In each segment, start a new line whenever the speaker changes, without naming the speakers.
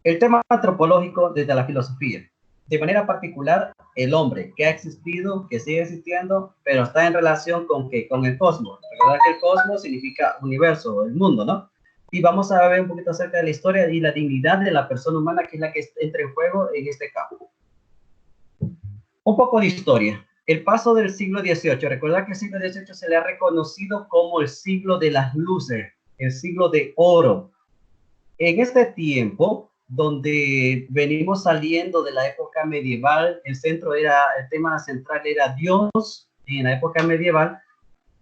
El tema antropológico desde la filosofía. De manera particular, el hombre que ha existido, que sigue existiendo, pero está en relación con, ¿qué? Con el cosmos. Recordar que el cosmos significa universo, el mundo, ¿no? Y vamos a ver un poquito acerca de la historia y la dignidad de la persona humana, que es la que entra en juego en este campo. Un poco de historia. El paso del siglo XVIII. Recordar que el siglo XVIII se le ha reconocido como el siglo de las luces, el siglo de oro. En este tiempo, donde venimos saliendo de la época medieval, el tema central era Dios en la época medieval.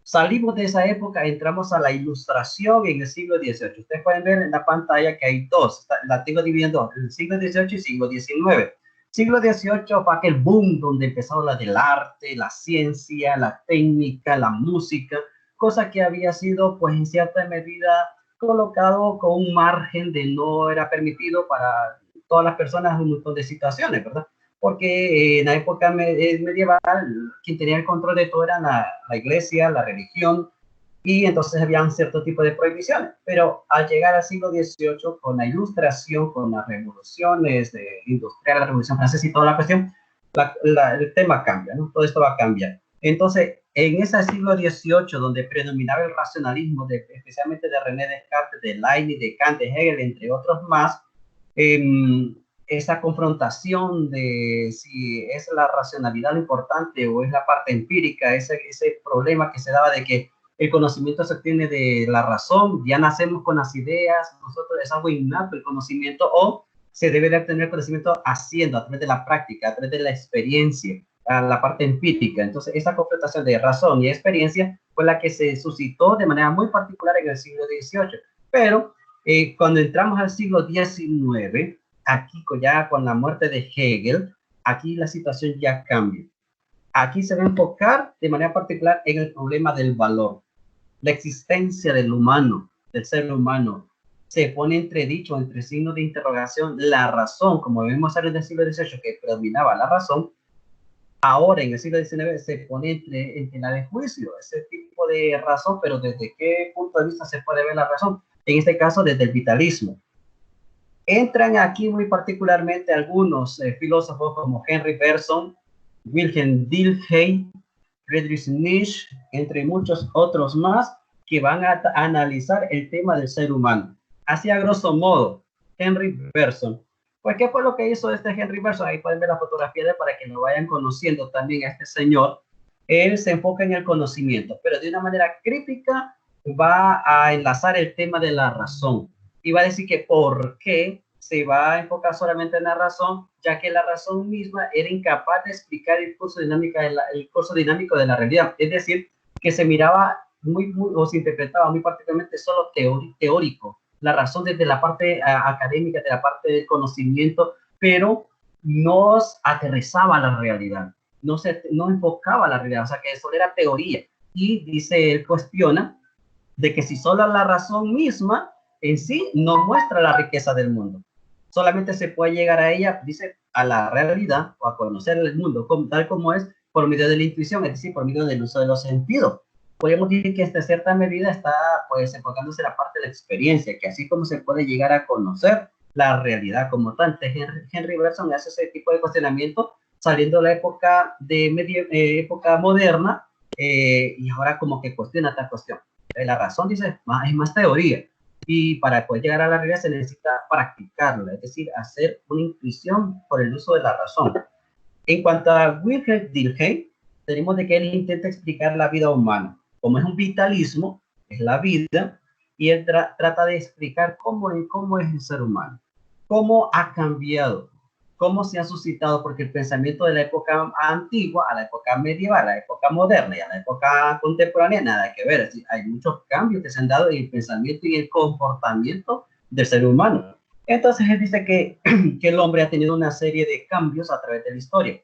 Salimos de esa época, entramos a la ilustración en el siglo XVIII. Ustedes pueden ver en la pantalla que hay dos, la tengo dividiendo, el siglo XVIII y siglo XIX. Siglo XVIII fue aquel boom donde empezó la del arte, la ciencia, la técnica, la música, cosa que había sido, pues, en cierta medida colocado con un margen de no era permitido para todas las personas en un montón de situaciones, ¿verdad? Porque en la época medieval quien tenía el control de todo era la iglesia, la religión, y entonces había un cierto tipo de prohibiciones. Pero al llegar al siglo XVIII, con la ilustración, con las revoluciones industriales, la revolución francesa y toda la cuestión, el tema cambia, ¿no? Todo esto va a cambiar. Entonces, en ese siglo XVIII, donde predominaba el racionalismo, especialmente de René Descartes, de Leibniz, de Kant, de Hegel, entre otros más, esa confrontación de si es la racionalidad lo importante o es la parte empírica, ese problema que se daba de que el conocimiento se obtiene de la razón, ya nacemos con las ideas, nosotros es algo innato el conocimiento, o se debe de obtener conocimiento haciendo, a través de la práctica, a través de la experiencia, a la parte empírica. Entonces, esa confrontación de razón y experiencia fue la que se suscitó de manera muy particular en el siglo XVIII. Pero cuando entramos al siglo XIX, aquí ya con la muerte de Hegel, aquí la situación ya cambia. Aquí se va a enfocar de manera particular en el problema del valor, la existencia del humano, del ser humano. Se pone entredicho, entre signos de interrogación, la razón, como vemos en el siglo XVIII, que predominaba la razón. Ahora, en el siglo XIX, se pone en tela de juicio ese tipo de razón, pero ¿desde qué punto de vista se puede ver la razón? En este caso, desde el vitalismo. Entran aquí muy particularmente algunos filósofos como Henry Bergson, Wilhelm Dilthey, Friedrich Nietzsche, entre muchos otros más, que van a analizar el tema del ser humano. Así a grosso modo, Henry Bergson. Pues, ¿qué fue lo que hizo este Henry Bergson? Ahí pueden ver la fotografía de para que lo vayan conociendo también a este señor. Él se enfoca en el conocimiento, pero de una manera crítica va a enlazar el tema de la razón y va a decir que por qué se va a enfocar solamente en la razón, ya que la razón misma era incapaz de explicar el curso dinámico de la realidad. Es decir, que se miraba o se interpretaba muy particularmente solo teórico, la razón desde la parte académica, de la parte del conocimiento, pero no aterrizaba a la realidad, no enfocaba a la realidad, o sea que eso era teoría. Y dice, él cuestiona de que si solo la razón misma en sí no muestra la riqueza del mundo, solamente se puede llegar a ella, dice, a la realidad o a conocer el mundo tal como es por medio de la intuición, es decir, por medio del uso de los sentidos. Podemos decir que en cierta medida está, pues, enfocándose en la parte de la experiencia, que así como se puede llegar a conocer la realidad como tal. Henry Bergson hace ese tipo de cuestionamiento saliendo de la época moderna, y ahora como que cuestiona esta cuestión. La razón, dice, es más teoría, y para poder llegar a la realidad se necesita practicarla, es decir, hacer una intuición por el uso de la razón. En cuanto a Wilhelm Dilthey, tenemos de que él intenta explicar la vida humana. Como es un vitalismo, es la vida, y él trata de explicar cómo es el ser humano, cómo ha cambiado, cómo se ha suscitado, porque el pensamiento de la época antigua a la época medieval, a la época moderna y a la época contemporánea, nada que ver. Es decir, hay muchos cambios que se han dado en el pensamiento y el comportamiento del ser humano. Entonces él dice que el hombre ha tenido una serie de cambios a través de la historia.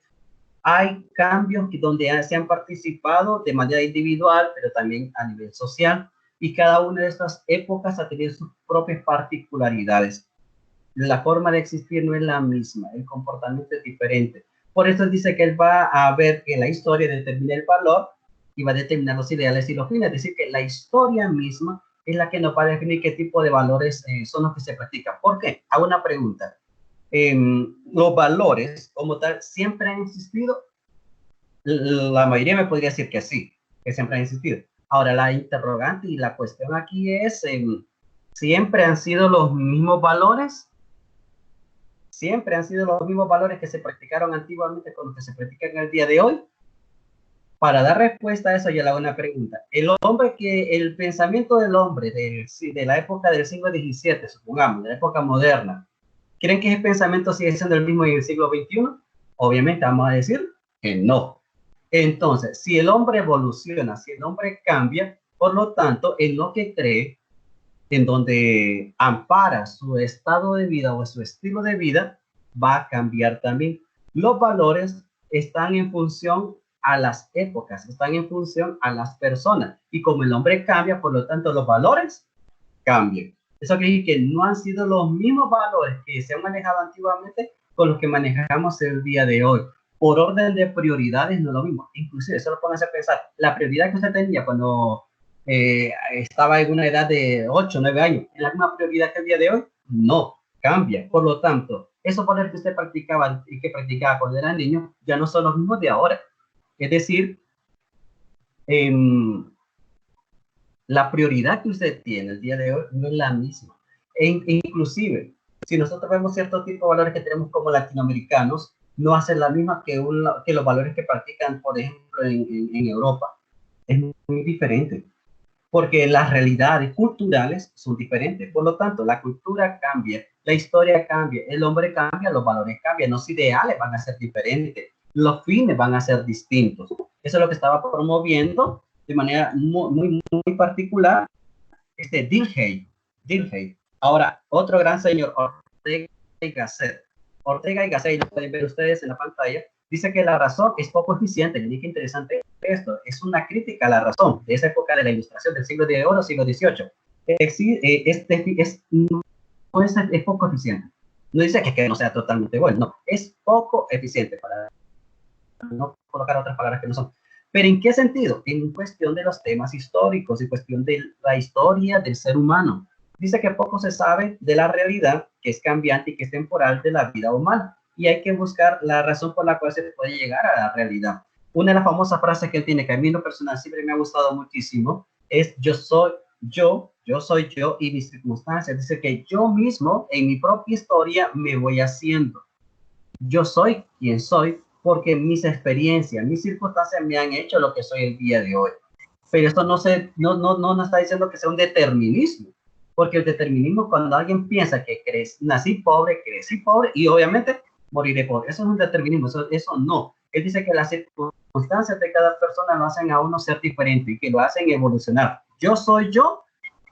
Hay cambios donde se han participado de manera individual, pero también a nivel social, y cada una de estas épocas ha tenido sus propias particularidades. La forma de existir no es la misma, el comportamiento es diferente. Por eso dice que él va a ver que la historia determina el valor y va a determinar los ideales y los fines. Es decir, que la historia misma es la que nos va a definir qué tipo de valores son los que se practican. ¿Por qué? Hago una pregunta. Los valores como tal siempre han existido. La mayoría me podría decir que sí, que siempre han existido. Ahora, la interrogante y la cuestión aquí es, ¿siempre han sido los mismos valores? ¿Siempre han sido los mismos valores que se practicaron antiguamente con los que se practican el día de hoy? Para dar respuesta a eso, yo le hago una pregunta. El pensamiento del hombre de la época del siglo XVII, supongamos, de la época moderna, ¿creen que ese pensamiento sigue siendo el mismo en el siglo XXI? Obviamente vamos a decir que no. Entonces, si el hombre evoluciona, si el hombre cambia, por lo tanto, en lo que cree, en donde ampara su estado de vida o su estilo de vida, va a cambiar también. Los valores están en función a las épocas, están en función a las personas. Y como el hombre cambia, por lo tanto, los valores cambian. Eso quiere decir que no han sido los mismos valores que se han manejado antiguamente con los que manejamos el día de hoy. Por orden de prioridades no es lo mismo. Inclusive, eso lo ponen a pensar. La prioridad que usted tenía cuando estaba en una edad de 8, 9 años, ¿es la misma prioridad que el día de hoy? No, cambia. Por lo tanto, esos valores que usted practicaba y que practicaba cuando era niño ya no son los mismos de ahora. Es decir, la prioridad que usted tiene el día de hoy no es la misma. Inclusive, si nosotros vemos cierto tipo de valores que tenemos como latinoamericanos, no hacen la misma que los valores que practican, por ejemplo, en Europa. Es muy diferente, porque las realidades culturales son diferentes. Por lo tanto, la cultura cambia, la historia cambia, el hombre cambia, los valores cambian, los ideales van a ser diferentes, los fines van a ser distintos. Eso es lo que estaba promoviendo de manera muy particular Dilthey. Ahora, otro gran señor, Ortega y Gasset. Ortega y Gasset, lo pueden ver ustedes en la pantalla, dice que la razón es poco eficiente. Le dije interesante esto, es una crítica a la razón de esa época de la ilustración del siglo de oro, siglo XVIII. Es poco eficiente. No dice que no sea totalmente bueno, no, es poco eficiente, para no colocar otras palabras que no son. ¿Pero en qué sentido? En cuestión de los temas históricos, en cuestión de la historia del ser humano. Dice que poco se sabe de la realidad, que es cambiante y que es temporal de la vida humana. Y hay que buscar la razón por la cual se puede llegar a la realidad. Una de las famosas frases que él tiene, que a mí en lo personal siempre me ha gustado muchísimo, es yo soy yo y mis circunstancias. Dice que yo mismo en mi propia historia me voy haciendo. Yo soy quien soy porque mis experiencias, mis circunstancias me han hecho lo que soy el día de hoy. Pero esto no está diciendo que sea un determinismo, porque el determinismo es cuando alguien piensa que nací pobre, crecí pobre y obviamente moriré pobre. Eso es un determinismo, eso no. Él dice que las circunstancias de cada persona lo hacen a uno ser diferente y que lo hacen evolucionar. Yo soy yo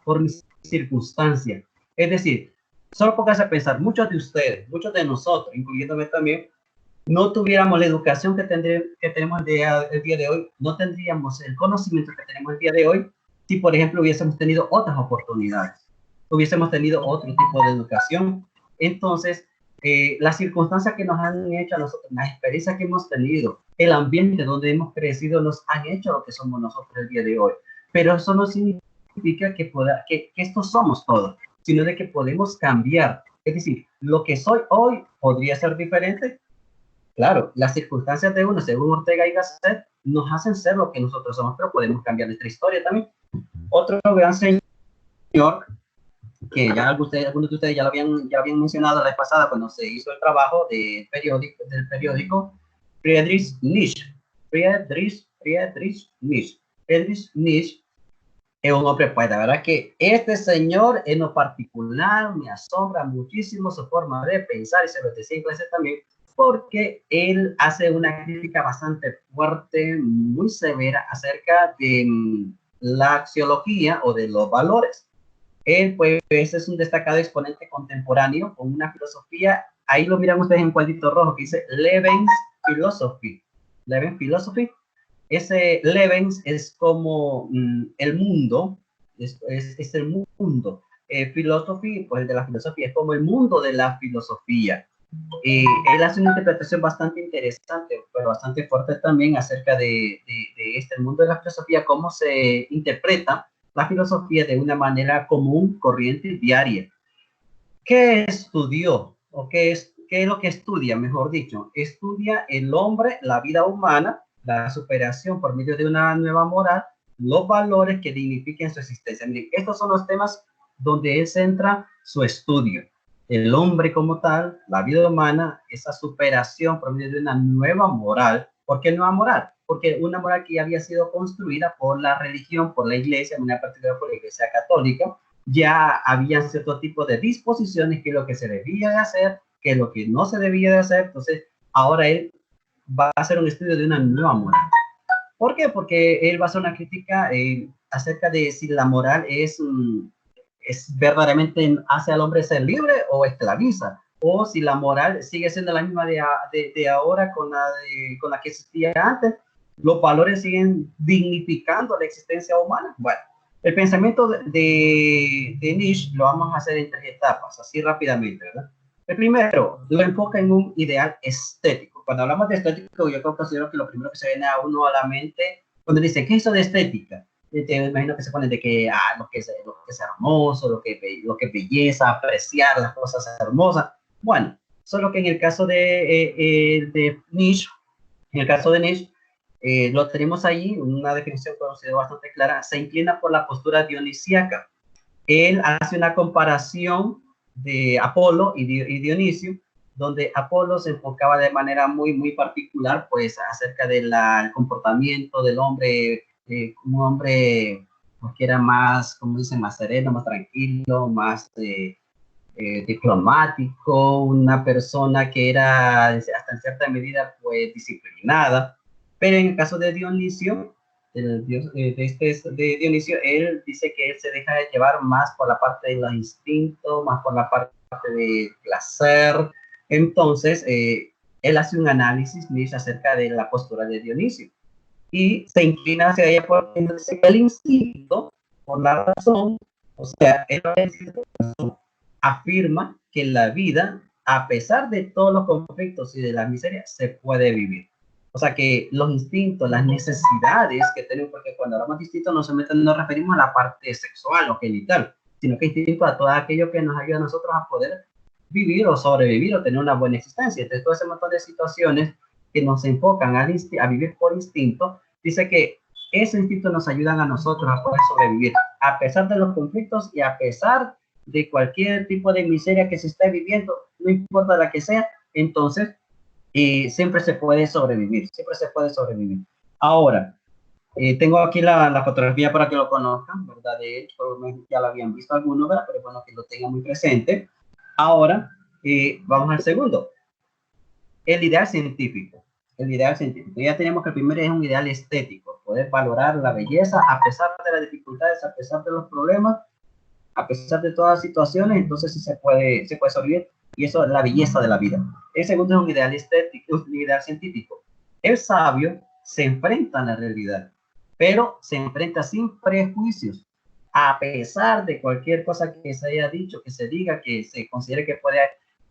por mis circunstancias. Es decir, solo póngase a pensar, muchos de ustedes, muchos de nosotros, incluyéndome también, no tuviéramos la educación que tenemos el día de hoy, no tendríamos el conocimiento que tenemos el día de hoy si, por ejemplo, hubiésemos tenido otras oportunidades, hubiésemos tenido otro tipo de educación. Entonces, las circunstancias que nos han hecho a nosotros, las experiencias que hemos tenido, el ambiente donde hemos crecido, nos han hecho lo que somos nosotros el día de hoy. Pero eso no significa que estos somos todos, sino de que podemos cambiar. Es decir, lo que soy hoy podría ser diferente. Claro, las circunstancias de uno, según Ortega y Gasset, nos hacen ser lo que nosotros somos, pero podemos cambiar nuestra historia también. Otro gran señor, que ya algunos de ustedes ya lo habían mencionado la vez pasada cuando se hizo el trabajo del periódico Friedrich Nietzsche. Friedrich Nietzsche es un hombre, pues la verdad que este señor en lo particular me asombra muchísimo su forma de pensar, y se lo decía inglés también, porque él hace una crítica bastante fuerte, muy severa acerca de la axiología o de los valores. Él, pues, es un destacado exponente contemporáneo con una filosofía, ahí lo miran ustedes en cuadrito rojo, que dice Levens Philosophy. Levens Philosophy. Ese Levens es como el mundo, es el mundo. Philosophy, pues el de la filosofía, es como el mundo de la filosofía. Él hace una interpretación bastante interesante, pero bastante fuerte también acerca de el mundo de la filosofía, cómo se interpreta la filosofía de una manera común, corriente, diaria. ¿Qué estudió o qué ¿qué es lo que estudia? Mejor dicho, estudia el hombre, la vida humana, la superación por medio de una nueva moral, los valores que dignifiquen su existencia. Miren, estos son los temas donde él centra su estudio. El hombre como tal, la vida humana, esa superación por medio de una nueva moral. ¿Por qué nueva moral? Porque una moral que ya había sido construida por la religión, por la iglesia, en una particular por la iglesia católica, ya había cierto tipo de disposiciones que es lo que se debía de hacer, que es lo que no se debía de hacer. Entonces, ahora él va a hacer un estudio de una nueva moral. ¿Por qué? Porque él va a hacer una crítica acerca de si la moral es verdaderamente hace al hombre ser libre o esclaviza, o si la moral sigue siendo la misma de ahora con la que existía antes, los valores siguen dignificando la existencia humana. Bueno, el pensamiento de Nietzsche lo vamos a hacer en tres etapas, así rápidamente, ¿verdad? El primero lo enfoca en un ideal estético. Cuando hablamos de estético, yo considero que lo primero que se viene a uno a la mente, cuando dice, ¿qué es eso de estética? Te imagino que se ponen de que lo que es hermoso, lo que es belleza, apreciar las cosas hermosas. Bueno, solo que en el caso de Nietzsche, lo tenemos ahí, una definición conocida bastante clara, se inclina por la postura dionisíaca. Él hace una comparación de Apolo y Dionisio, donde Apolo se enfocaba de manera muy particular, pues, acerca del comportamiento del hombre, un hombre pues, que era más, como dicen, más sereno, más tranquilo, más diplomático, una persona que era hasta en cierta medida pues disciplinada. Pero en el caso de Dionisio, de Dionisio, él dice que él se deja de llevar más por la parte de los instintos, más por la parte de placer. Entonces, él hace un análisis acerca de la postura de Dionisio y se inclina hacia ella por el instinto, por la razón, o sea, él afirma que la vida, a pesar de todos los conflictos y de las miserias, se puede vivir. O sea que los instintos, las necesidades que tenemos, porque cuando hablamos de instintos no nos referimos a la parte sexual o genital, sino que instinto a todo aquello que nos ayuda a nosotros a poder vivir o sobrevivir o tener una buena existencia. Entonces, todo ese montón de situaciones que nos enfocan a vivir por instinto, dice que ese instinto nos ayudan a nosotros a poder sobrevivir, a pesar de los conflictos y a pesar de cualquier tipo de miseria que se esté viviendo, no importa la que sea, entonces siempre se puede sobrevivir, siempre se puede sobrevivir. Ahora, tengo aquí la fotografía para que lo conozcan, ¿verdad? De hecho, ya lo habían visto algunos, ¿verdad? Pero bueno, que lo tengan muy presente. Ahora, vamos al segundo. El ideal científico. El ideal científico. Ya tenemos que el primero es un ideal estético, poder valorar la belleza a pesar de las dificultades, a pesar de los problemas, a pesar de todas las situaciones, entonces sí se puede sobrevivir, y eso es la belleza de la vida. El segundo es un ideal estético, un ideal científico. El sabio se enfrenta a la realidad, pero se enfrenta sin prejuicios, a pesar de cualquier cosa que se haya dicho, que se diga, que se considere que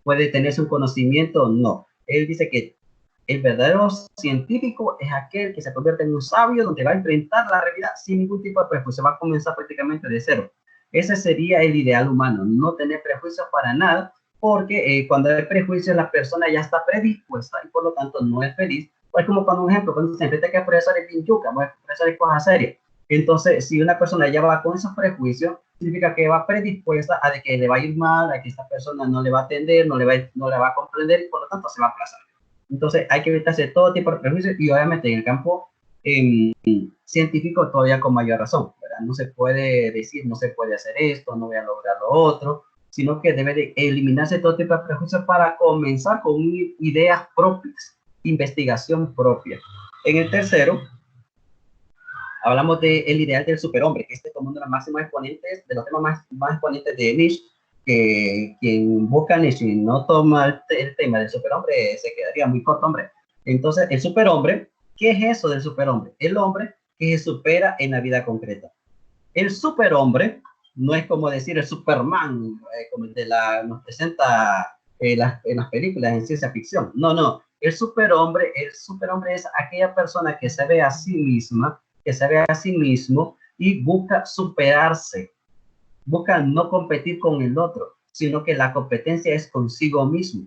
puede tenerse un conocimiento, no. Él dice que el verdadero científico es aquel que se convierte en un sabio, donde va a enfrentar la realidad sin ningún tipo de prejuicio, va a comenzar prácticamente de cero. Ese sería el ideal humano, no tener prejuicios para nada, porque cuando hay prejuicios la persona ya está predispuesta y por lo tanto no es feliz. Pues como cuando un ejemplo, cuando se enfrenta que el profesor es bien yuca, el profesor es cosas serias. Entonces, si una persona ya va con esos prejuicios, significa que va predispuesta a de que le va a ir mal, a que esta persona no le va a atender, no le va a comprender y por lo tanto se va a aplazar. Entonces hay que evitarse todo tipo de prejuicios y obviamente en el campo científico todavía con mayor razón, ¿verdad? No se puede decir, no se puede hacer esto, no voy a lograr lo otro, sino que debe de eliminarse todo tipo de prejuicios para comenzar con ideas propias, investigación propia. En el tercero, hablamos del ideal del superhombre, que este es como uno de los máximos exponentes, de los temas más exponentes de Nietzsche, que quien busca Nietzsche y no toma el tema del superhombre se quedaría muy corto, hombre. Entonces, el superhombre, ¿qué es eso del superhombre? El hombre que se supera en la vida concreta. El superhombre no es como decir el Superman, como el de nos presenta en las películas en ciencia ficción. No. El superhombre es aquella persona que se ve a sí misma, que se ve a sí mismo y busca superarse, busca no competir con el otro, sino que la competencia es consigo mismo.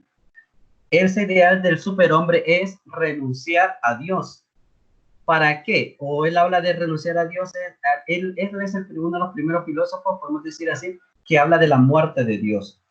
ese ideal del superhombre es renunciar a Dios. ¿Para qué? O él habla de renunciar a Dios. Él es uno de los primeros filósofos, podemos decir así, que habla de la muerte de Dios.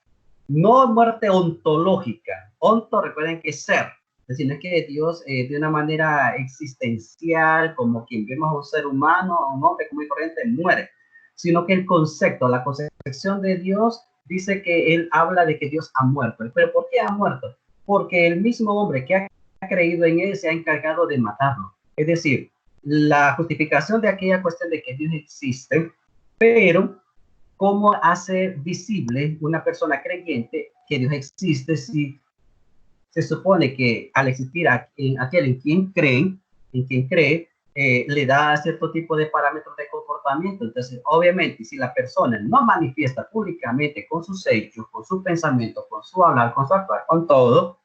No muerte ontológica. Onto, recuerden que es ser. Es decir, no es que Dios de una manera existencial, como quien vemos a un ser humano, a un hombre común y corriente, muere, sino que el concepto, la concepción de Dios dice que él habla de que Dios ha muerto. ¿Pero por qué ha muerto? Porque el mismo hombre que ha creído en él se ha encargado de matarlo. Es decir, la justificación de aquella cuestión de que Dios existe, pero ¿cómo hace visible una persona creyente que Dios existe si se supone que al existir aquel en quien cree, le da cierto tipo de parámetros de comportamiento? Entonces, obviamente, si la persona no manifiesta públicamente con sus hechos, con sus pensamientos, con su hablar, con su actuar, con todo,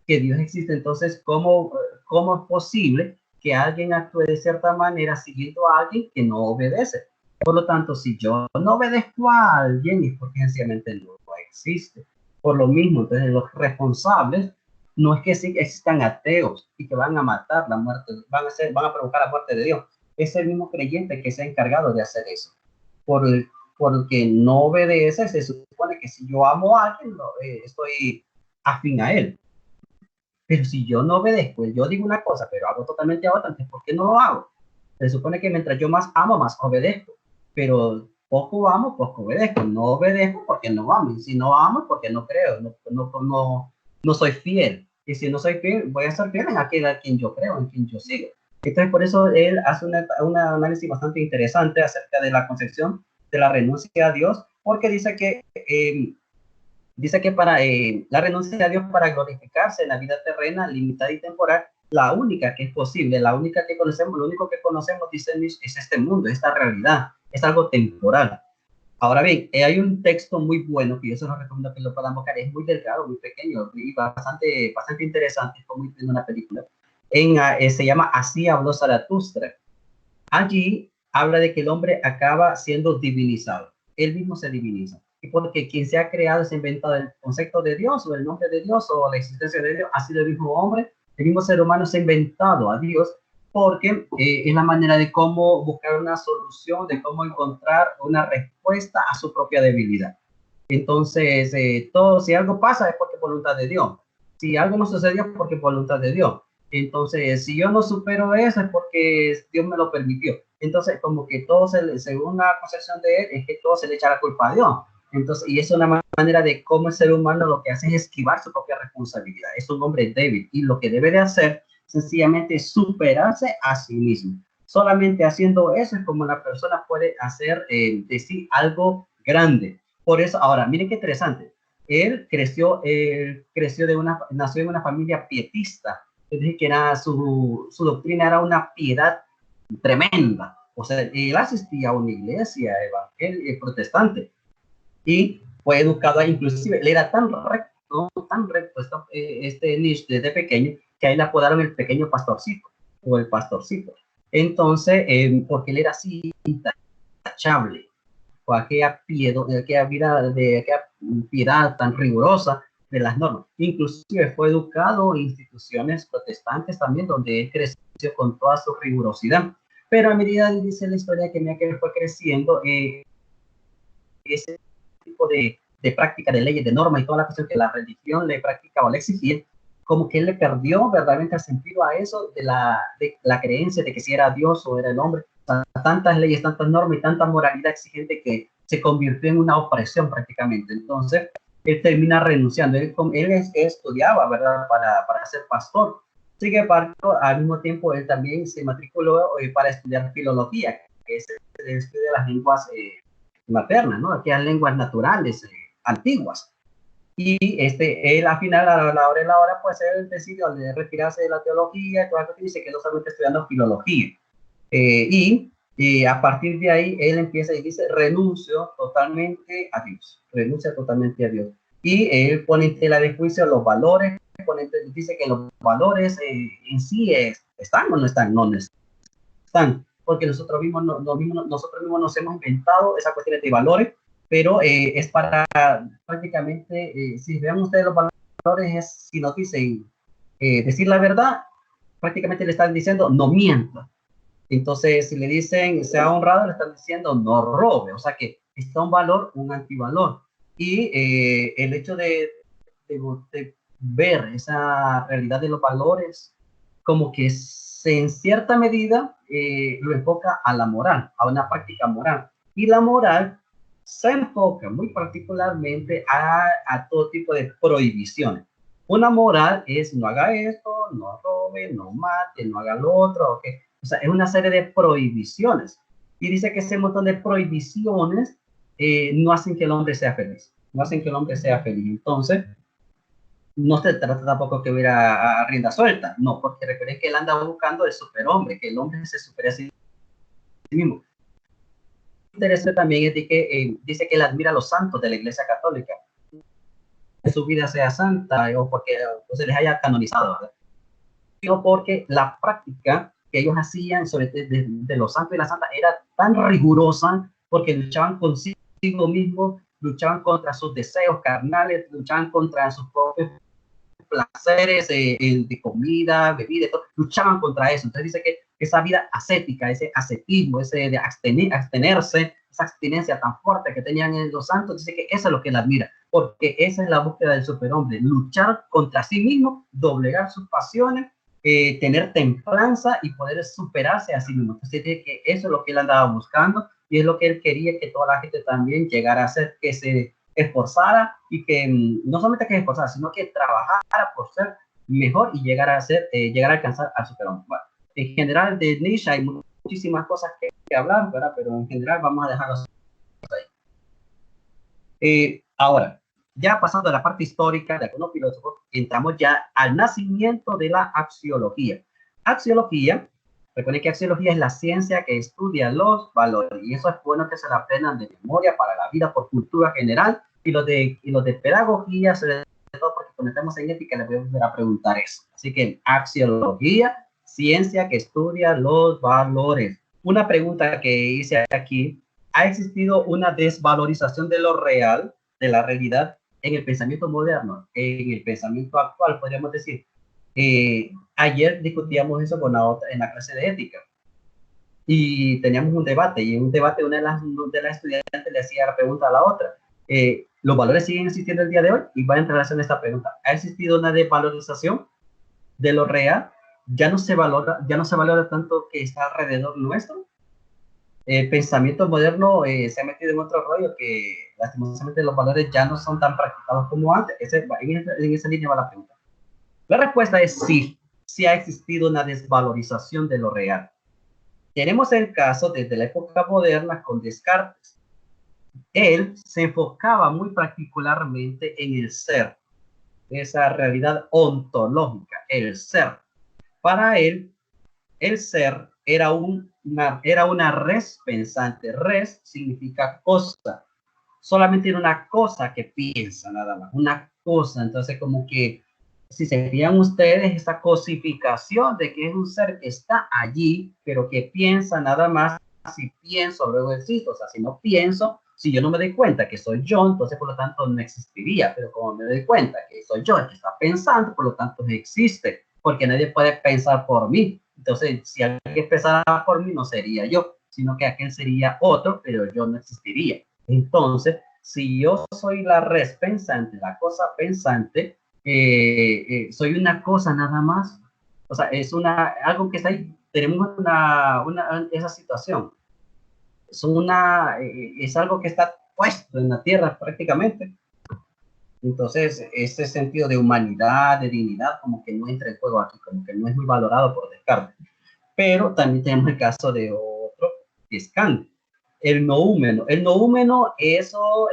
que Dios existe, entonces, ¿cómo es posible que alguien actúe de cierta manera siguiendo a alguien que no obedece? Por lo tanto, si yo no obedezco a alguien, es porque sencillamente no existe. Por lo mismo, entonces los responsables no es que sí existan ateos y que van a matar la muerte, van a provocar la muerte de Dios. Es el mismo creyente que se ha encargado de hacer eso. Porque no obedece, se supone que si yo amo a alguien, estoy afín a él. Pero si yo no obedezco, yo digo una cosa, pero hago totalmente otra, entonces ¿por qué no lo hago? Se supone que mientras yo más amo, más obedezco. Pero poco amo, poco obedezco. No obedezco porque no amo. Y si no amo, porque no creo. No soy fiel. Y si no soy fiel, voy a ser fiel en aquel a quien yo creo, en quien yo sigo. Entonces, por eso él hace un análisis bastante interesante acerca de la concepción de la renuncia a Dios, porque dice que para la renuncia a Dios para glorificarse en la vida terrena, limitada y temporal, la única que es posible, la única que conocemos, lo único que conocemos, dice Nietzsche, es este mundo, esta realidad, es algo temporal. Ahora bien, hay un texto muy bueno que yo se lo recomiendo que lo puedan buscar, es muy delgado, muy pequeño y bastante interesante, es como en una película. Se llama Así habló Zaratustra. Allí habla de que el hombre acaba siendo divinizado, él mismo se diviniza. Y porque quien se ha creado, se ha inventado el concepto de Dios o el nombre de Dios o la existencia de Dios, ha sido el mismo hombre, el mismo ser humano se ha inventado a Dios porque es la manera de cómo buscar una solución, de cómo encontrar una respuesta a su propia debilidad. Entonces, si algo pasa es porque es voluntad de Dios. Si algo no sucedió es porque es voluntad de Dios. Entonces, si yo no supero eso es porque Dios me lo permitió. Entonces, como que según la concepción de él, es que todo se le echa la culpa a Dios. Entonces, y es una manera de cómo el ser humano lo que hace es esquivar su propia responsabilidad. Es un hombre débil y lo que debe de hacer sencillamente es superarse a sí mismo. Solamente haciendo eso es como la persona puede hacer de sí algo grande. Por eso, ahora, miren qué interesante. Nació en una familia pietista, es decir, que su doctrina era una piedad tremenda. O sea, él asistía a una iglesia evangélica protestante y fue educado ahí, inclusive, él era tan recto este Nietzsche desde pequeño, que ahí le apodaron el pequeño pastorcito, o el pastorcito. Entonces, porque él era así intachable, o aquella piedad tan rigurosa de las normas. Inclusive fue educado en instituciones protestantes también, donde él creció con toda su rigurosidad. Pero a medida, dice la historia, que fue creciendo, ese tipo de práctica de leyes, de normas y toda la cuestión que la religión le practicaba o le exigía, como que él le perdió verdaderamente el sentido a eso de la creencia de que si era Dios o era el hombre. O sea, tantas leyes, tantas normas y tanta moralidad exigente que se convirtió en una opresión prácticamente. Entonces, él termina renunciando. Él estudiaba, ¿verdad?, para ser pastor. Sin embargo, al mismo tiempo, él también se matriculó para estudiar filología, que es el estudio de las lenguas maternas, ¿no? Aquellas lenguas naturales, antiguas. Y él al final, a la hora de la hora, pues él decidió retirarse de la teología, todo esto, y se quedó solamente estudiando filología. Y a partir de ahí, él empieza y dice, renuncio totalmente a Dios, renuncia totalmente a Dios. Y él pone en tela de juicio los valores, dice que los valores en sí están o no están, no están, porque nosotros mismos nos hemos inventado esas cuestiones de valores, pero es para prácticamente, si vean ustedes los valores valores es, si nos dicen decir la verdad, prácticamente le están diciendo no mienta. Entonces, si le dicen sea honrado, le están diciendo no robe. O sea que está un valor, un antivalor. Y el hecho de ver esa realidad de los valores, como que en cierta medida lo enfoca a la moral, a una práctica moral. Y la moral se enfoca muy particularmente a todo tipo de prohibiciones. Una moral es no haga esto, no robe, no mate, no haga lo otro, ¿okay? O sea, es una serie de prohibiciones. Y dice que ese montón de prohibiciones no hacen que el hombre sea feliz. No hacen que el hombre sea feliz. Entonces, no se trata tampoco que hubiera a rienda suelta. No, porque recuerden que él anda buscando el superhombre, que el hombre se supere a sí mismo. Interesante también es de que dice que él admira a los santos de la Iglesia Católica. Que su vida sea santa o porque se les haya canonizado, ¿verdad? Sino porque la práctica que ellos hacían sobre de los santos y la santa era tan rigurosa porque luchaban consigo mismos, luchaban contra sus deseos carnales, luchaban contra sus propios placeres de comida, bebida, todo, luchaban contra eso. Entonces dice que esa vida ascética, ese ascetismo, ese de abstenerse, esa abstinencia tan fuerte que tenían en los santos, dice que eso es lo que él admira, porque esa es la búsqueda del superhombre, luchar contra sí mismo, doblegar sus pasiones, tener templanza y poder superarse a sí mismo. Entonces dice que eso es lo que él andaba buscando y es lo que él quería que toda la gente también llegara a hacer, que se esforzara y que no solamente que esforzara, sino que trabajara por ser mejor y llegar a ser, llegar a alcanzar al superhombre. Bueno, en general de Nietzsche hay muchísimas cosas que hablar, ¿verdad? Pero en general vamos a dejarlo ahí. Ahora, ya pasando a la parte histórica de algunos filósofos, entramos ya al nacimiento de la axiología. Axiología, recuerden que axiología es la ciencia que estudia los valores, y eso es bueno que se la aprendan de memoria para la vida por cultura general, y los de pedagogía, sobre todo porque cuando estamos en ética les voy a volver a preguntar eso. Así que axiología, ciencia que estudia los valores. Una pregunta que hice aquí: ¿ha existido una desvalorización de lo real, de la realidad, en el pensamiento moderno, en el pensamiento actual, podríamos decir? Ayer discutíamos eso con en la clase de ética y teníamos un debate, y en un debate una de las estudiantes le hacía la pregunta a la otra: ¿los valores siguen existiendo el día de hoy? Y va en relación a esta pregunta: ¿ha existido una desvalorización de lo real? Ya no se valora tanto que está alrededor nuestro. El pensamiento moderno se ha metido en otro rollo que lastimosamente los valores ya no son tan practicados como antes. En esa línea va la pregunta. La respuesta es sí, sí ha existido una desvalorización de lo real. Tenemos el caso desde la época moderna con Descartes. Él se enfocaba muy particularmente en el ser, esa realidad ontológica, el ser. Para él, el ser era una res pensante. Res significa cosa. Solamente era una cosa que piensa, nada más. Una cosa. Entonces, como que si se fijan ustedes, esta cosificación de que es un ser que está allí, pero que piensa nada más. Si pienso, luego existo. O sea, si no pienso, si yo no me doy cuenta que soy yo, entonces por lo tanto no existiría. Pero como me doy cuenta que soy yo el que está pensando, por lo tanto existe, porque nadie puede pensar por mí. Entonces, si alguien pensara por mí, no sería yo, sino que aquel sería otro, pero yo no existiría. Entonces, si yo soy la res pensante, la cosa pensante, soy una cosa nada más. O sea, es algo que está ahí. Tenemos esa situación. Es algo que está puesto en la tierra prácticamente. Entonces, ese sentido de humanidad, de dignidad, como que no entra en juego aquí, como que no es muy valorado por Descartes. Pero también tenemos el caso de otro, que es Kant, el noúmeno. El noúmeno, eso,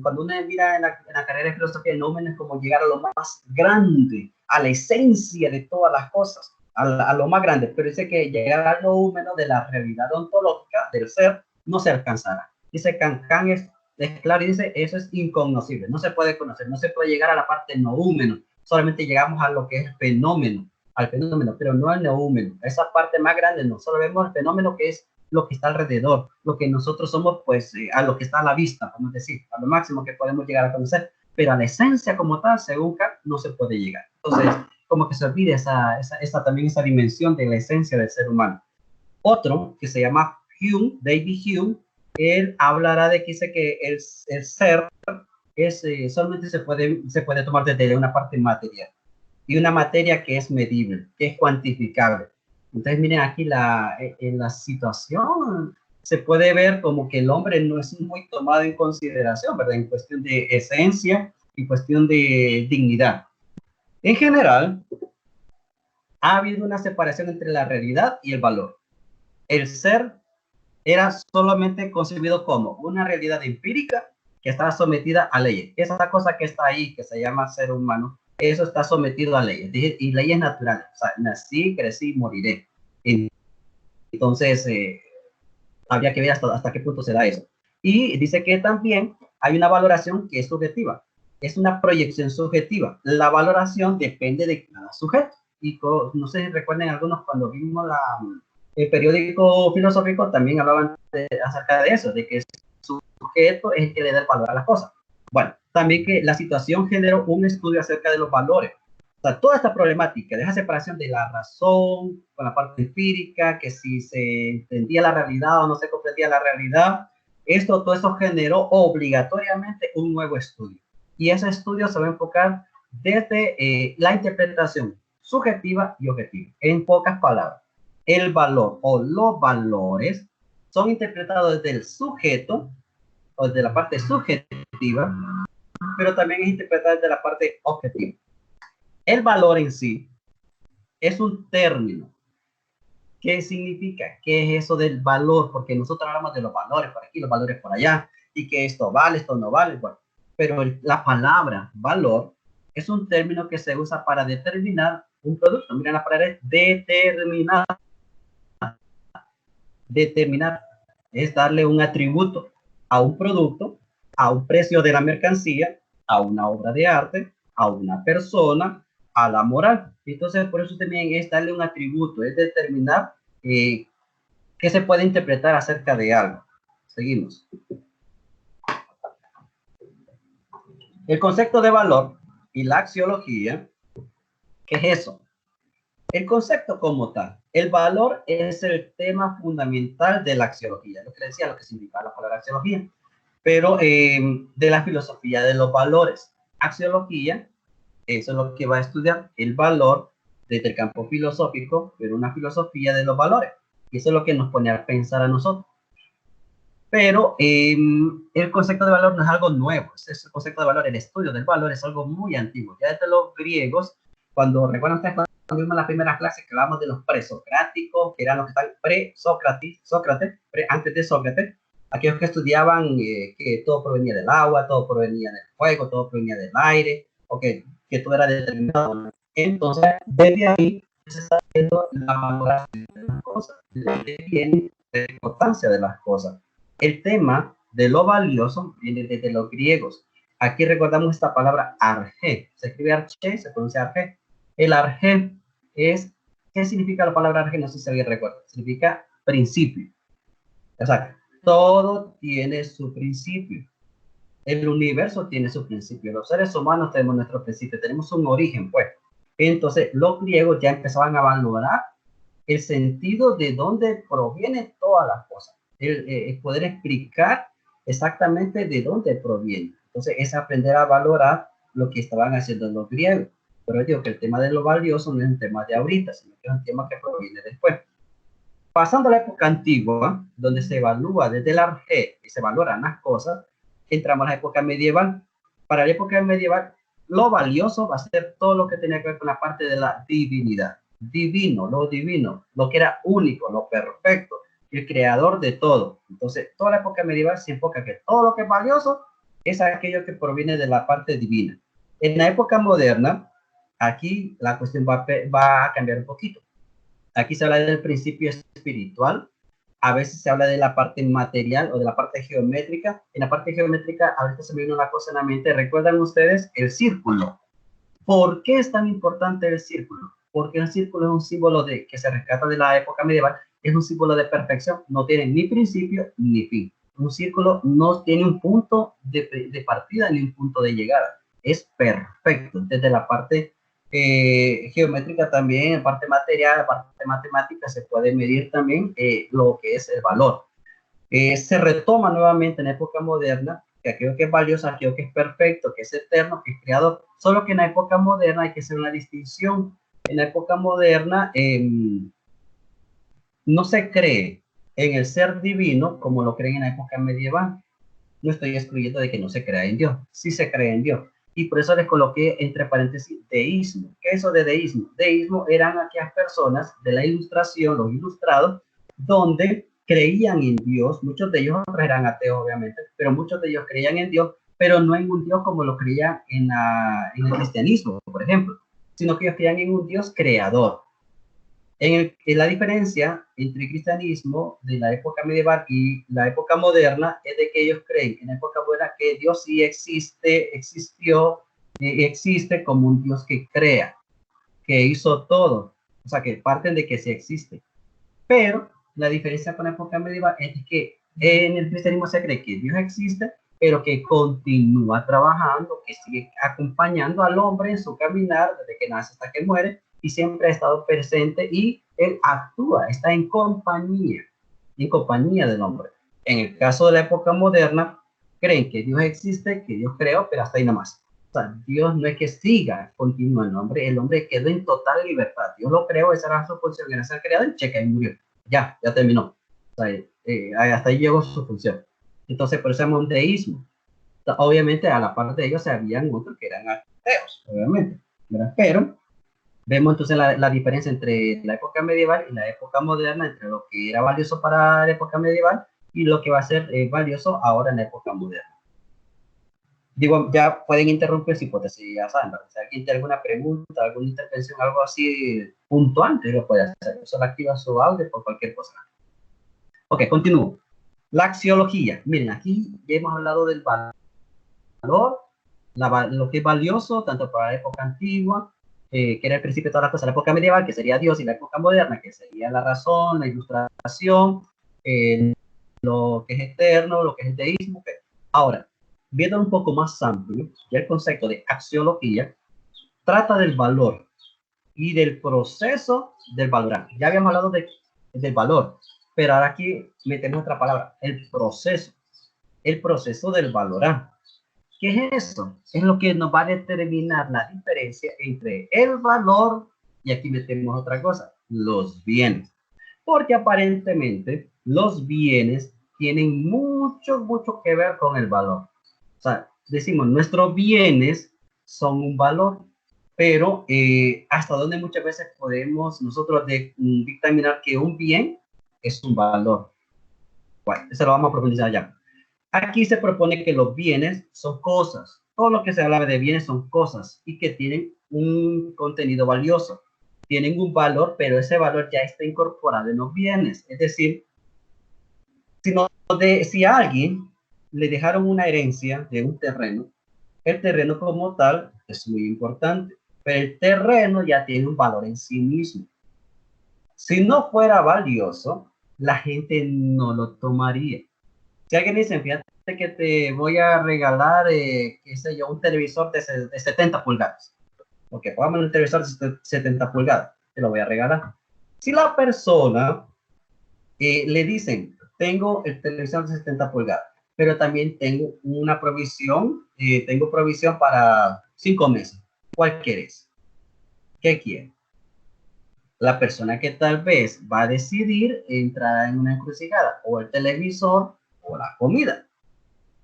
cuando uno mira en la carrera de filosofía, el noúmeno es como llegar a lo más grande, a la esencia de todas las cosas, a lo más grande. Pero dice que llegar al noúmeno de la realidad ontológica del ser no se alcanzará. Dice Kant es claro y dice: eso es incognoscible, no se puede conocer, no se puede llegar a la parte noúmeno, solamente llegamos a lo que es fenómeno, al fenómeno, pero no al noúmeno. Esa parte más grande no, solo vemos el fenómeno, que es lo que está alrededor, lo que nosotros somos, pues a lo que está a la vista, vamos a decir, a lo máximo que podemos llegar a conocer, pero a la esencia como tal, según Kant, no se puede llegar. Entonces, como que se olvida también esa dimensión de la esencia del ser humano. Otro, que se llama Hume, David Hume, él hablará de que dice que el ser solamente se puede tomar desde una parte material, y una materia que es medible, que es cuantificable. Entonces, miren aquí en la situación se puede ver como que el hombre no es muy tomado en consideración, ¿verdad? En cuestión de esencia y cuestión de dignidad. En general, ha habido una separación entre la realidad y el valor. El ser era solamente concebido como una realidad empírica que estaba sometida a leyes. Esa cosa que está ahí, que se llama ser humano, eso está sometido a leyes, y leyes naturales. O sea, nací, crecí, moriré. Entonces, habría que ver hasta qué punto se da eso. Y dice que también hay una valoración que es subjetiva. Es una proyección subjetiva. La valoración depende de cada sujeto. Y no sé si recuerden algunos cuando vimos el periódico filosófico, también hablaban acerca de eso, de que el sujeto es el que le da el valor a las cosas. Bueno, también que la situación generó un estudio acerca de los valores. O sea, toda esta problemática de esa separación de la razón con la parte empírica, que si se entendía la realidad o no se comprendía la realidad, todo eso generó obligatoriamente un nuevo estudio. Y ese estudio se va a enfocar desde la interpretación subjetiva y objetiva. En pocas palabras, el valor o los valores son interpretados desde el sujeto o desde la parte subjetiva, pero también es interpretado desde la parte objetiva. El valor en sí es un término. ¿Qué significa? ¿Qué es eso del valor? Porque nosotros hablamos de los valores por aquí, los valores por allá, y que esto vale, esto no vale. Bueno, pero la palabra valor es un término que se usa para determinar un producto. Miren la palabra es determinar. Determinar es darle un atributo a un producto, a un precio de la mercancía, a una obra de arte, a una persona, a la moral. Entonces, por eso también es darle un atributo, es determinar qué se puede interpretar acerca de algo. Seguimos. El concepto de valor y la axiología, ¿qué es eso? El concepto como tal, el valor es el tema fundamental de la axiología, lo que decía, lo que significa la palabra axiología, pero de la filosofía de los valores. Axiología, eso es lo que va a estudiar, el valor desde el campo filosófico, pero una filosofía de los valores. Y eso es lo que nos pone a pensar a nosotros. Pero el concepto de valor no es algo nuevo, es el concepto de valor, el estudio del valor es algo muy antiguo. Ya desde los griegos, cuando recuerdan ustedes cuando vimos la primera clase que hablamos de los presocráticos, que eran los que están pre-Sócrates, antes de Sócrates, aquellos que estudiaban que todo provenía del agua, todo provenía del fuego, todo provenía del aire, o que todo era determinado. Entonces, desde ahí se está viendo la valoración de las cosas, de dónde viene la importancia de las cosas. El tema de lo valioso viene desde los griegos. Aquí recordamos esta palabra arge. Se escribe arche, se pronuncia arge. El arge es, ¿qué significa la palabra arge? No sé si alguien recuerda. Significa principio. O sea, todo tiene su principio. El universo tiene su principio. Los seres humanos tenemos nuestro principio. Tenemos un origen, pues. Entonces, los griegos ya empezaban a valorar el sentido de dónde provienen todas las cosas. El poder explicar exactamente de dónde proviene. Entonces, es aprender a valorar lo que estaban haciendo los griegos. Pero yo digo que el tema de lo valioso no es un tema de ahorita, sino que es un tema que proviene después. Pasando a la época antigua, donde se evalúa desde el arge y se valoran las cosas, entramos a la época medieval. Para la época medieval, lo valioso va a ser todo lo que tenía que ver con la parte de la divinidad. Divino, lo que era único, lo perfecto, el creador de todo. Entonces, toda la época medieval se enfoca que todo lo que es valioso es aquello que proviene de la parte divina. En la época moderna, aquí la cuestión va a cambiar un poquito. Aquí se habla del principio espiritual, a veces se habla de la parte material o de la parte geométrica. En la parte geométrica, ahorita se me viene una cosa en la mente. ¿Recuerdan ustedes el círculo? ¿Por qué es tan importante el círculo? Porque el círculo es un símbolo que se rescata de la época medieval, es un símbolo de perfección, no tiene ni principio ni fin. Un círculo no tiene un punto de partida ni un punto de llegada. es perfecto, desde la parte geométrica también, en parte material, en parte matemática, se puede medir también lo que es el valor. Se retoma nuevamente en época moderna que aquello que es valioso, aquello que es perfecto, que es eterno, que es creador, solo que en la época moderna hay que hacer una distinción. En la época moderna no se cree en el ser divino como lo creen en la época medieval. No estoy excluyendo de que no se crea en Dios, sí se cree en Dios. Y por eso les coloqué entre paréntesis deísmo. ¿Qué es eso de deísmo? Deísmo eran aquellas personas de la ilustración, los ilustrados, donde creían en Dios. Muchos de ellos, otros eran ateos obviamente, pero muchos de ellos creían en Dios, pero no en un Dios como lo creían en el cristianismo, por ejemplo, sino que ellos creían en un Dios creador. En la diferencia entre el cristianismo de la época medieval y la época moderna es de que ellos creen en la época moderna que Dios sí existe, existió, existe como un Dios que crea, que hizo todo. O sea, que parten de que sí existe. Pero la diferencia con la época medieval es que en el cristianismo se cree que Dios existe, pero que continúa trabajando, que sigue acompañando al hombre en su caminar desde que nace hasta que muere, y siempre ha estado presente y él actúa, está en compañía del hombre. En el caso de la época moderna, creen que Dios existe, que Dios creó, pero hasta ahí nomás. O sea, Dios no es que siga, continúa el hombre quedó en total libertad. Dios lo creó, esa era su función, era ser creado y checa y murió. Ya terminó. O sea, hasta ahí llegó su función. Entonces, por eso es monoteísmo. Obviamente, a la parte de ellos se habían otros que eran ateos, obviamente, ¿verdad? Pero vemos entonces la diferencia entre la época medieval y la época moderna, entre lo que era valioso para la época medieval y lo que va a ser valioso ahora en la época moderna. Digo, ya pueden interrumpir si hipótesis, ya saben, ¿verdad? Si alguien tiene alguna pregunta, alguna intervención, algo así puntual, lo puede hacer. Solo activa su audio por cualquier cosa. Ok, continúo. La axiología. Miren, aquí ya hemos hablado del valor, lo que es valioso, tanto para la época antigua, que era el principio de todas las cosas, la época medieval, que sería Dios, y la época moderna, que sería la razón, la ilustración, lo que es eterno, lo que es el deísmo. Okay. Ahora, viendo un poco más amplio, ya el concepto de axiología trata del valor y del proceso del valorar. Ya habíamos hablado del valor, pero ahora aquí metemos otra palabra, el proceso del valorar. ¿Qué es eso? Es lo que nos va a determinar la diferencia entre el valor y aquí metemos otra cosa, los bienes. Porque aparentemente los bienes tienen mucho que ver con el valor. O sea, decimos, nuestros bienes son un valor, pero hasta donde muchas veces podemos nosotros dictaminar que un bien es un valor. Bueno, eso lo vamos a profundizar ya. Aquí se propone que los bienes son cosas. Todo lo que se habla de bienes son cosas y que tienen un contenido valioso. Tienen un valor, pero ese valor ya está incorporado en los bienes. Es decir, si a alguien le dejaron una herencia de un terreno, el terreno como tal es muy importante, pero el terreno ya tiene un valor en sí mismo. Si no fuera valioso, la gente no lo tomaría. Si alguien dice, fíjate que te voy a regalar, qué sé yo, un televisor de 70 pulgadas. Ok, póngame un televisor de 70 pulgadas, te lo voy a regalar. Si la persona le dicen, tengo el televisor de 70 pulgadas, pero también tengo una provisión, tengo provisión para 5 meses. ¿Cuál quieres? ¿Qué quiere? La persona que tal vez va a decidir entrar en una encrucijada, o el televisor o la comida.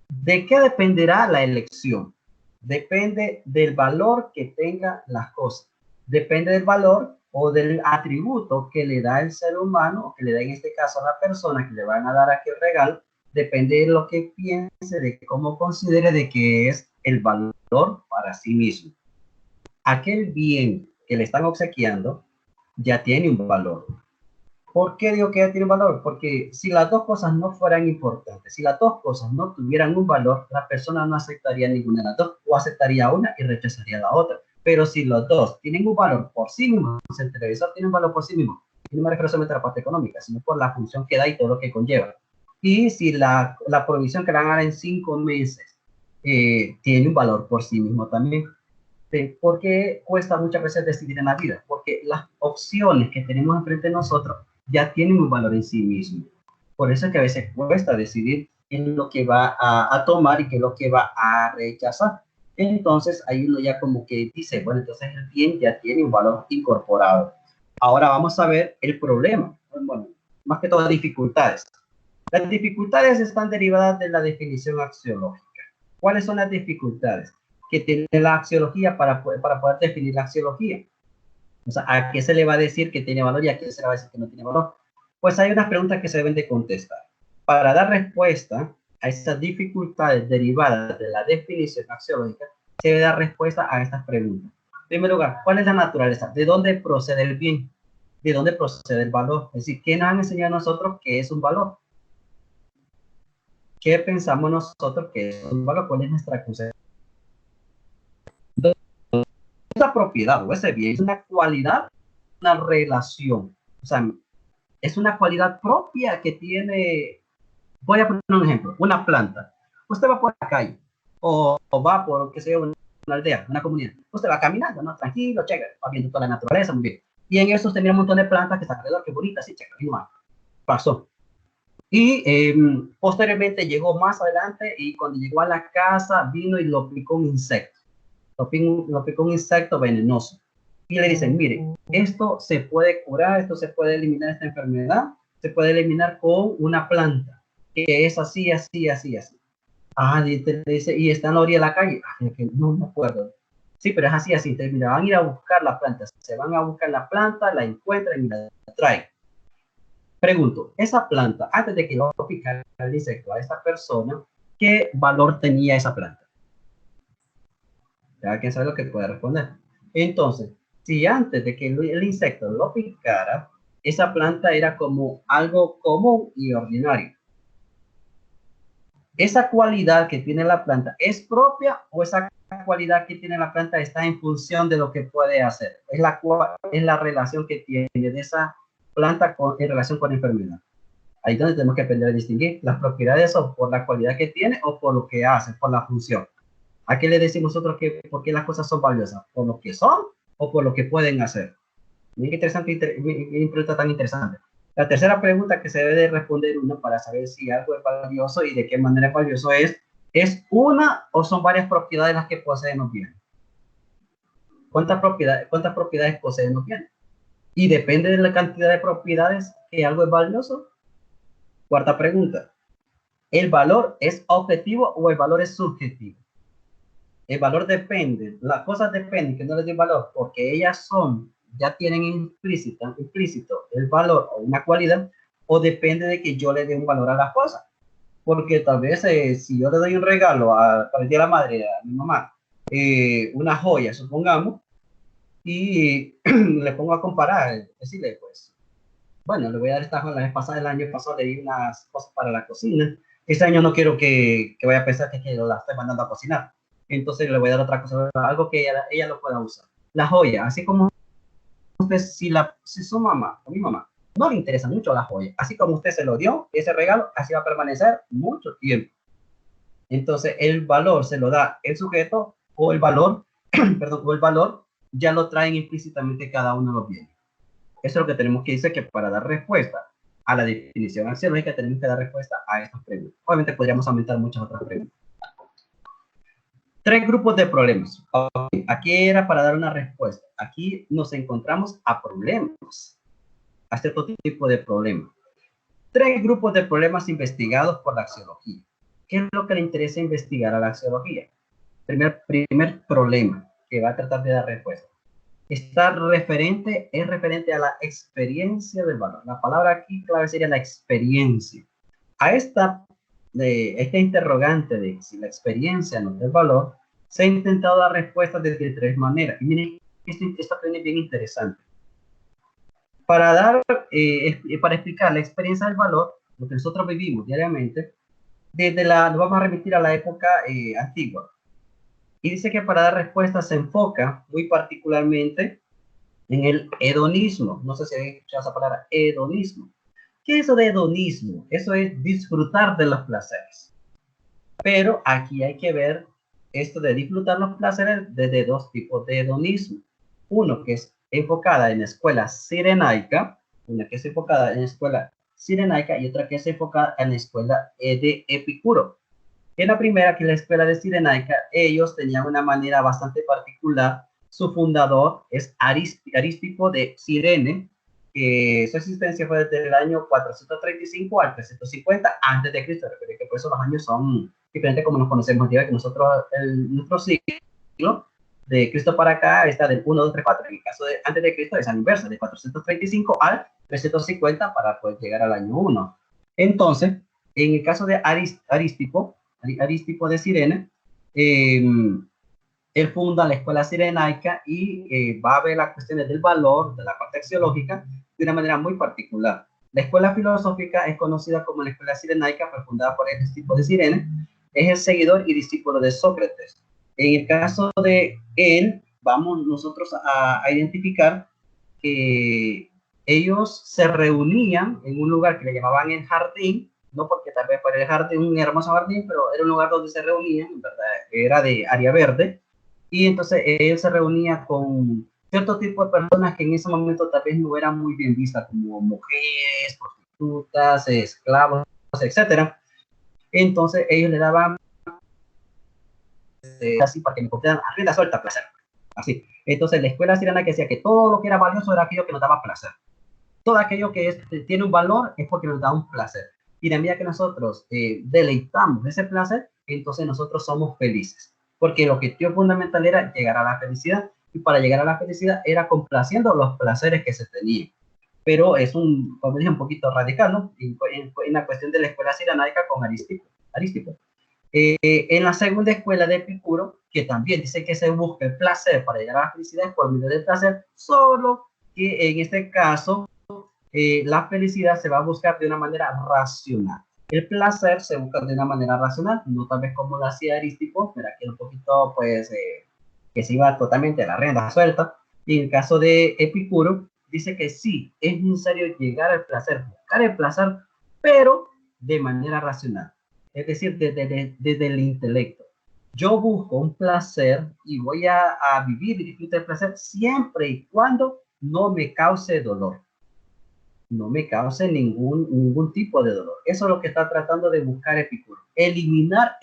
¿De qué dependerá la elección? Depende del valor que tenga las cosas. Depende del valor o del atributo que le da el ser humano, o que le da en este caso a la persona que le van a dar aquí el regalo. Depende de lo que piense, de cómo considere de que es el valor para sí mismo. Aquel bien que le están obsequiando ya tiene un valor. ¿Por qué digo que ya tiene valor? Porque si las dos cosas no fueran importantes, si las dos cosas no tuvieran un valor, la persona no aceptaría ninguna de las dos, o aceptaría una y rechazaría la otra. Pero si los dos tienen un valor por sí mismos, si el televisor tiene un valor por sí mismo, y no me refiero solamente a la parte económica, sino por la función que da y todo lo que conlleva. Y si la provisión que le van a dar en 5 meses tiene un valor por sí mismo también. ¿Por qué cuesta muchas veces decidir en la vida? Porque las opciones que tenemos enfrente de nosotros ya tienen un valor en sí mismo. Por eso es que a veces cuesta decidir qué es lo que va a tomar y qué es lo que va a rechazar. Entonces ahí uno ya como que dice, bueno, entonces el bien ya tiene un valor incorporado. Ahora vamos a ver el problema. Bueno, más que todo dificultades. Las dificultades están derivadas de la definición axiológica. ¿Cuáles son las dificultades que tiene la axiología para poder definir la axiología? O sea, ¿a qué se le va a decir que tiene valor y a qué se le va a decir que no tiene valor? Pues hay unas preguntas que se deben de contestar. Para dar respuesta a esas dificultades derivadas de la definición axiológica, se debe dar respuesta a estas preguntas. En primer lugar, ¿cuál es la naturaleza? ¿De dónde procede el bien? ¿De dónde procede el valor? Es decir, ¿qué nos han enseñado a nosotros que es un valor? ¿Qué pensamos nosotros que es un valor? ¿Cuál es nuestra concepción? Esa propiedad o ese bien es una cualidad, una relación. O sea, es una cualidad propia que tiene. Voy a poner un ejemplo, una planta. Usted va por la calle o va por, qué sé yo, una aldea, una comunidad. Usted va caminando, ¿no? Tranquilo, checa, va viendo toda la naturaleza, muy bien. Y en eso usted mira un montón de plantas que están alrededor, qué bonitas, sí, checa, no, pasó. Y posteriormente llegó más adelante y cuando llegó a la casa vino y lo picó un insecto. Lo picó un insecto venenoso. Y le dicen, mire, esto se puede curar, esto se puede eliminar, esta enfermedad, se puede eliminar con una planta, que es así, así, así, así. Ah, y te dice, y está en la orilla de la calle. Ah, que no me acuerdo. Sí, pero es así, así. Entonces, mira, van a ir a buscar la planta. Se van a buscar la planta, la encuentran y la traen. Pregunto, esa planta, antes de que lo picara el insecto a esta persona, ¿qué valor tenía esa planta? Ya quien sabe lo que puede responder. Entonces, si antes de que el insecto lo picara, esa planta era como algo común y ordinario. ¿Esa cualidad que tiene la planta es propia o esa cualidad que tiene la planta está en función de lo que puede hacer? Es la relación que tiene de esa planta en relación con la enfermedad. Ahí es donde tenemos que aprender a distinguir las propiedades o por la cualidad que tiene o por lo que hace, por la función. ¿A qué le decimos nosotros que por qué las cosas son valiosas? ¿Por lo que son o por lo que pueden hacer? Miren qué interesante, pregunta tan interesante. La tercera pregunta que se debe de responder uno para saber si algo es valioso y de qué manera es valioso ¿es una o son varias propiedades las que poseen los bienes? ¿Cuántas propiedades poseen los bienes? Y depende de la cantidad de propiedades que algo es valioso. Cuarta pregunta. ¿El valor es objetivo o el valor es subjetivo? El valor depende, las cosas dependen, que no les doy valor, porque ellas ya tienen implícito el valor o una cualidad, o depende de que yo le dé un valor a las cosas. Porque tal vez si yo le doy un regalo para el Día de la Madre a mi mamá, una joya, supongamos, y le pongo a comparar, decirle, pues, bueno, le voy a dar esta joya, la vez pasada, el año pasado le di unas cosas para la cocina, este año no quiero que vaya a pensar que la estoy mandando a cocinar. Entonces le voy a dar otra cosa, algo que ella lo pueda usar. La joya, así como usted, si su mamá o mi mamá no le interesa mucho la joya, así como usted se lo dio, ese regalo, así va a permanecer mucho tiempo. Entonces el valor se lo da el sujeto o el valor, perdón, o el valor ya lo traen implícitamente cada uno de los bienes. Eso es lo que tenemos que decir, que para dar respuesta a la definición axiológica tenemos que dar respuesta a estas preguntas. Obviamente podríamos aumentar muchas otras preguntas. Tres grupos de problemas. Okay. Aquí era para dar una respuesta. Aquí nos encontramos a problemas, a cierto tipo de problemas. Tres grupos de problemas investigados por la axiología. ¿Qué es lo que le interesa investigar a la axiología? Primer problema que va a tratar de dar respuesta. Es referente a la experiencia del valor. La palabra aquí clave sería la experiencia. A esta interrogante de si la experiencia no es el valor, se ha intentado dar respuestas de tres maneras. Y miren, esto es bien interesante. Para explicar la experiencia del valor, lo que nosotros vivimos diariamente, nos vamos a remitir a la época antigua. Y dice que para dar respuesta se enfoca muy particularmente en el hedonismo. No sé si habéis escuchado esa palabra, hedonismo. ¿Qué es eso de hedonismo? Eso es disfrutar de los placeres. Pero aquí hay que ver esto de disfrutar los placeres desde dos tipos de hedonismo. Uno que es enfocada en la escuela cirenaica, una que es enfocada en la escuela cirenaica y otra que es enfocada en la escuela de Epicuro. En la primera, que es la escuela de Cirenaica, ellos tenían una manera bastante particular. Su fundador es Arístipo de Cirene, que su existencia fue desde el año 435 al 350 antes de Cristo. Recuerden que por eso los años son diferentes como nos conocemos, que nosotros, nuestro siglo de Cristo para acá está del 1, 2, 3, 4. En el caso de antes de Cristo es al inverso, de 435 al 350 para poder llegar al año 1. Entonces, en el caso de Arístipo de Cirene, él funda la escuela cirenaica y va a ver las cuestiones del valor, de la parte axiológica, de una manera muy particular. La escuela filosófica es conocida como la escuela cirenaica, fue fundada por Arístipo de Cirene, es el seguidor y discípulo de Sócrates. En el caso de él, vamos nosotros a identificar que ellos se reunían en un lugar que le llamaban el jardín, no porque tal vez fuera el jardín, un hermoso jardín, pero era un lugar donde se reunían, ¿verdad? Era de área verde, y entonces él se reunía con cierto tipo de personas que en ese momento tal vez no eran muy bien vistas, como mujeres, prostitutas, esclavos, etcétera. Entonces ellos le daban así para que me cumplieran a rienda suelta placer. Así. Entonces la escuela siriana que decía que todo lo que era valioso era aquello que nos daba placer. Todo aquello que tiene un valor es porque nos da un placer. Y de medida que nosotros deleitamos ese placer, entonces nosotros somos felices. Porque el objetivo fundamental era llegar a la felicidad. Y para llegar a la felicidad era complaciendo los placeres que se tenían. Pero es como dije, un poquito radical, ¿no? En la cuestión de la escuela cirenaica con Arístipo. En la segunda escuela de Epicuro, que también dice que se busca el placer para llegar a la felicidad por medio del placer, solo que en este caso la felicidad se va a buscar de una manera racional. El placer se busca de una manera racional, no tal vez como lo hacía Arístipo, pero aquí un poquito, pues, que se iba totalmente a la rienda suelta. Y en el caso de Epicuro, dice que sí, es necesario llegar al placer, buscar el placer, pero de manera racional. Es decir, desde el intelecto. Yo busco un placer y voy a vivir y disfrutar el placer siempre y cuando no me cause dolor. No me cause ningún tipo de dolor. Eso es lo que está tratando de buscar Epicuro. Eliminar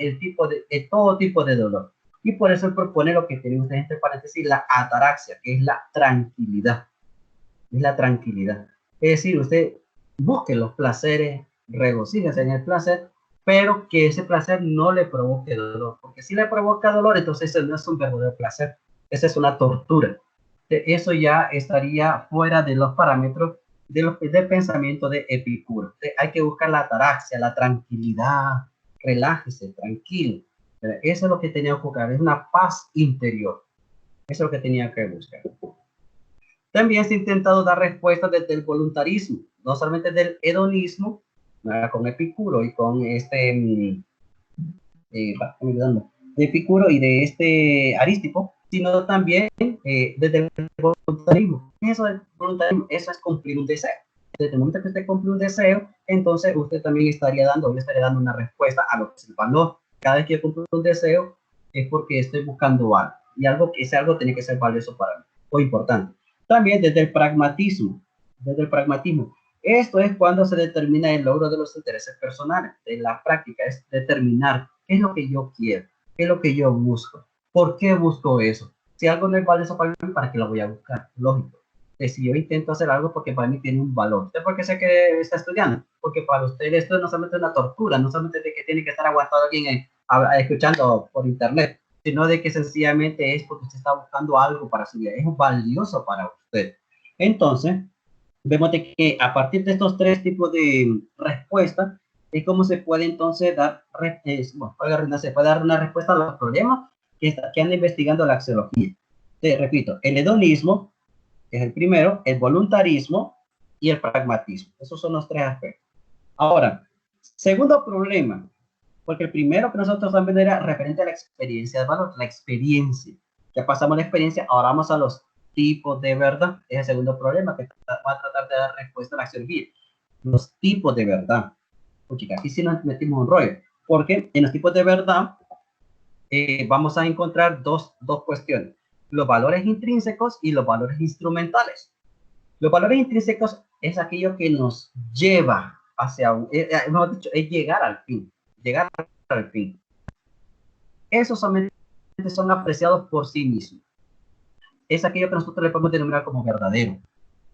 todo tipo de dolor. Y por eso él propone lo que tiene usted entre paréntesis, la ataraxia, que es la tranquilidad. Es la tranquilidad. Es decir, usted busque los placeres, regocíjese en el placer, pero que ese placer no le provoque dolor. Porque si le provoca dolor, entonces eso no es un verdadero placer. Esa es una tortura. Eso ya estaría fuera de los parámetros del pensamiento de Epicuro. Hay que buscar la ataraxia, la tranquilidad, relájese, tranquilo. Eso es lo que tenía que buscar, es una paz interior. Eso es lo que tenía que buscar. También se ha intentado dar respuestas desde el voluntarismo, no solamente del hedonismo, con Epicuro y con Epicuro y de Arístipo, sino también desde el voluntarismo. Eso es cumplir un deseo. Desde el momento que usted cumple un deseo, entonces usted también estaría dando una respuesta a lo que es el valor. Cada vez que yo cumplo un deseo es porque estoy buscando algo. Y ese algo tiene que ser valioso para mí o importante. También desde el pragmatismo. Esto es cuando se determina el logro de los intereses personales. En la práctica es determinar qué es lo que yo quiero, qué es lo que yo busco, por qué busco eso. Si algo no es valioso para mí, ¿para qué lo voy a buscar? Lógico. Si yo intento hacer algo porque para mí tiene un valor. ¿Usted por qué sé que está estudiando? Porque para usted esto no solamente es una tortura, no solamente de que tiene que estar aguantado alguien escuchando por internet, sino de que sencillamente es porque usted está buscando algo para su vida. Es valioso para usted. Entonces, vemos de que a partir de estos tres tipos de respuestas es como se puede entonces se puede dar una respuesta a los problemas que anda investigando la axiología. Te repito, el hedonismo es el primero, el voluntarismo y el pragmatismo. Esos son los tres aspectos. Ahora, segundo problema, porque el primero que nosotros también era referente a la experiencia de valor, la experiencia. Ya pasamos la experiencia, ahora vamos a los tipos de verdad. Es el segundo problema que va a tratar de dar respuesta a la axiología. Los tipos de verdad. Porque aquí sí nos metimos un rollo. Porque en los tipos de verdad, vamos a encontrar dos cuestiones: los valores intrínsecos y los valores instrumentales. Los valores intrínsecos es aquello que nos lleva hacia, hemos dicho, es llegar al fin, llegar al fin. Esos solamente son apreciados por sí mismos. Es aquello que nosotros le podemos denominar como verdadero.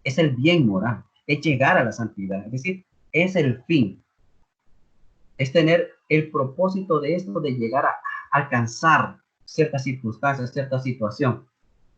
Es el bien moral, es llegar a la santidad, es decir, es el fin. Es tener el propósito de esto, de llegar a alcanzar ciertas circunstancias, cierta situación.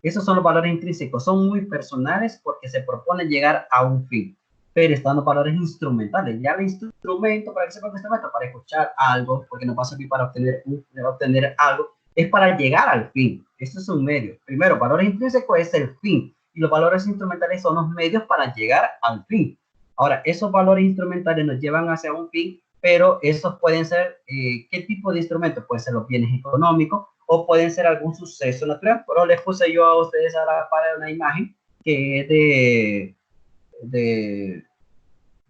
Esos son los valores intrínsecos, son muy personales porque se propone llegar a un fin. Pero están los valores instrumentales. Ya el instrumento, ¿para qué se pone este instrumento? Para escuchar algo, porque nos va a servir para obtener algo, es para llegar al fin. Esto es un medio. Primero, valores intrínsecos es el fin, y los valores instrumentales son los medios para llegar al fin. Ahora, esos valores instrumentales nos llevan hacia un fin, pero esos pueden ser, ¿qué tipo de instrumentos? Pueden ser los bienes económicos, o pueden ser algún suceso natural. Pero les puse yo a ustedes a la par una imagen que es de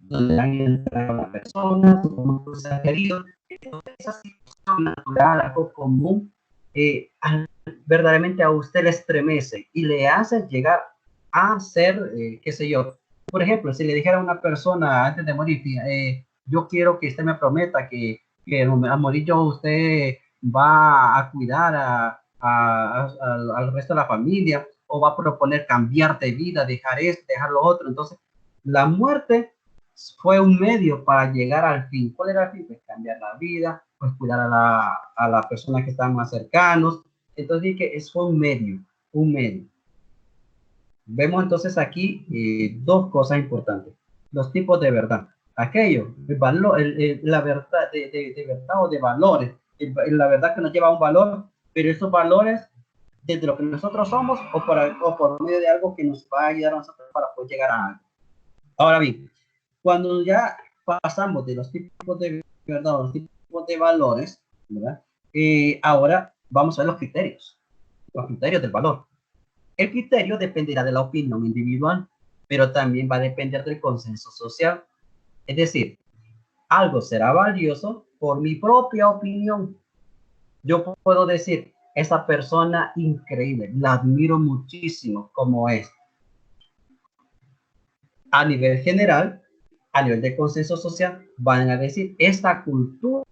donde han entrado las personas, como se ha querido. Entonces, esa situación natural, algo común, verdaderamente a usted le estremece y le hace llegar a ser, qué sé yo. Por ejemplo, si le dijera a una persona antes de morir, yo quiero que usted me prometa que al morir yo usted va a cuidar al resto de la familia, o va a proponer cambiar de vida, dejar esto, dejar lo otro. Entonces, la muerte fue un medio para llegar al fin. ¿Cuál era el fin? Pues cambiar la vida, pues cuidar a la persona que están más cercanos. Entonces dije que eso fue un medio, un medio. Vemos entonces aquí dos cosas importantes: los tipos de verdad. Aquello, la verdad de verdad o de valores, la verdad que nos lleva a un valor, pero esos valores desde lo que nosotros somos, o por medio de algo que nos va a ayudar a nosotros para poder llegar a algo. Ahora bien, cuando ya pasamos de los tipos de verdad a los tipos de valores, ¿verdad? Ahora vamos a ver los criterios del valor. El criterio dependerá de la opinión individual, pero también va a depender del consenso social. Es decir, algo será valioso por mi propia opinión. Yo puedo decir, esa persona increíble, la admiro muchísimo como es. A nivel general, a nivel de consenso social, van a decir, esta cultura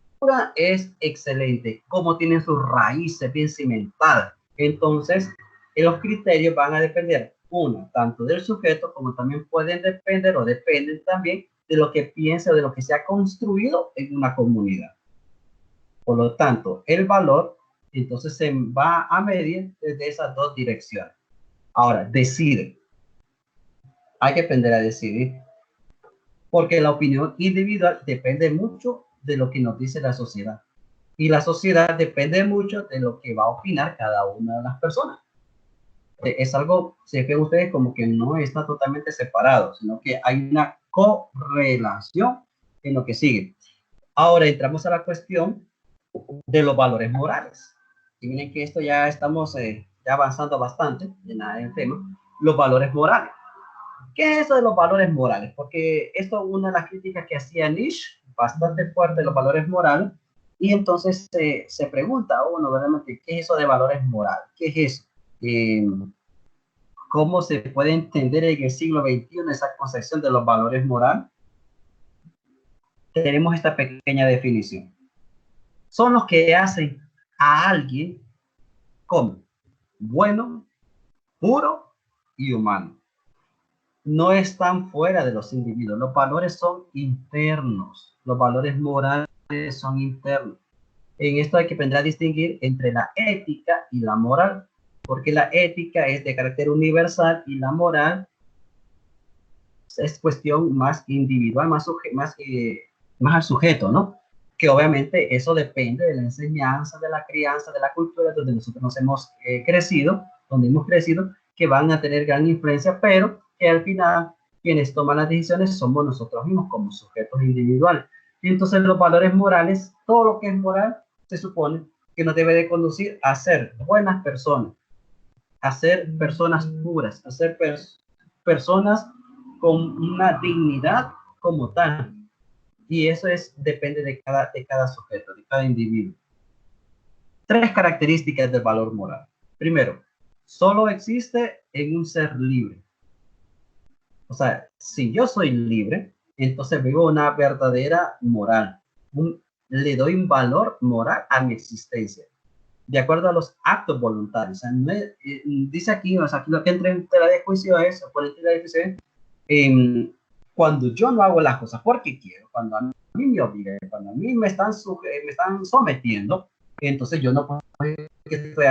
es excelente, como tiene sus raíces bien cimentadas. Entonces, los criterios van a depender, uno, tanto del sujeto, como también pueden depender o dependen también de lo que piense o de lo que se ha construido en una comunidad. Por lo tanto, el valor entonces se va a medir desde esas dos direcciones. Ahora, decide. Hay que aprender a decidir, porque la opinión individual depende mucho de lo que nos dice la sociedad, y la sociedad depende mucho de lo que va a opinar cada una de las personas. Es algo, se ve ustedes como que no está totalmente separado, sino que hay una correlación en lo que sigue. Ahora entramos a la cuestión de los valores morales. Y miren que esto ya estamos ya avanzando bastante en el tema. Los valores morales. ¿Qué es eso de los valores morales? Porque esto es una de las críticas que hacía Nietzsche, bastante fuerte, de los valores morales. Y entonces se pregunta uno, ¿verdad? ¿Qué es eso de valores morales? ¿Qué es eso? ¿Cómo se puede entender en el siglo XXI esa concepción de los valores morales? Tenemos esta pequeña definición. Son los que hacen a alguien como bueno, puro y humano. No están fuera de los individuos. Los valores son internos. Los valores morales son internos. En esto hay que aprender a distinguir entre la ética y la moral, porque la ética es de carácter universal y la moral es cuestión más individual, más al sujeto, ¿no? Que obviamente eso depende de la enseñanza, de la crianza, de la cultura donde nosotros nos hemos crecido, que van a tener gran influencia, pero que al final quienes toman las decisiones somos nosotros mismos como sujetos individuales. Y entonces los valores morales, todo lo que es moral, se supone que nos debe de conducir a ser buenas personas, a ser personas puras, a ser personas con una dignidad como tal. Y eso depende de cada sujeto, de cada individuo. tres características del valor moral. Primero, solo existe en un ser libre. O sea, si yo soy libre, entonces vivo una verdadera moral. Le doy un valor moral a mi existencia, de acuerdo a los actos voluntarios. O sea, no es, dice aquí, o sea, aquí lo que entra en tela de juicio es, cuando yo no hago las cosas porque quiero, cuando a mí me obligan, cuando a mí me están sometiendo, entonces yo no puedo decir que estoy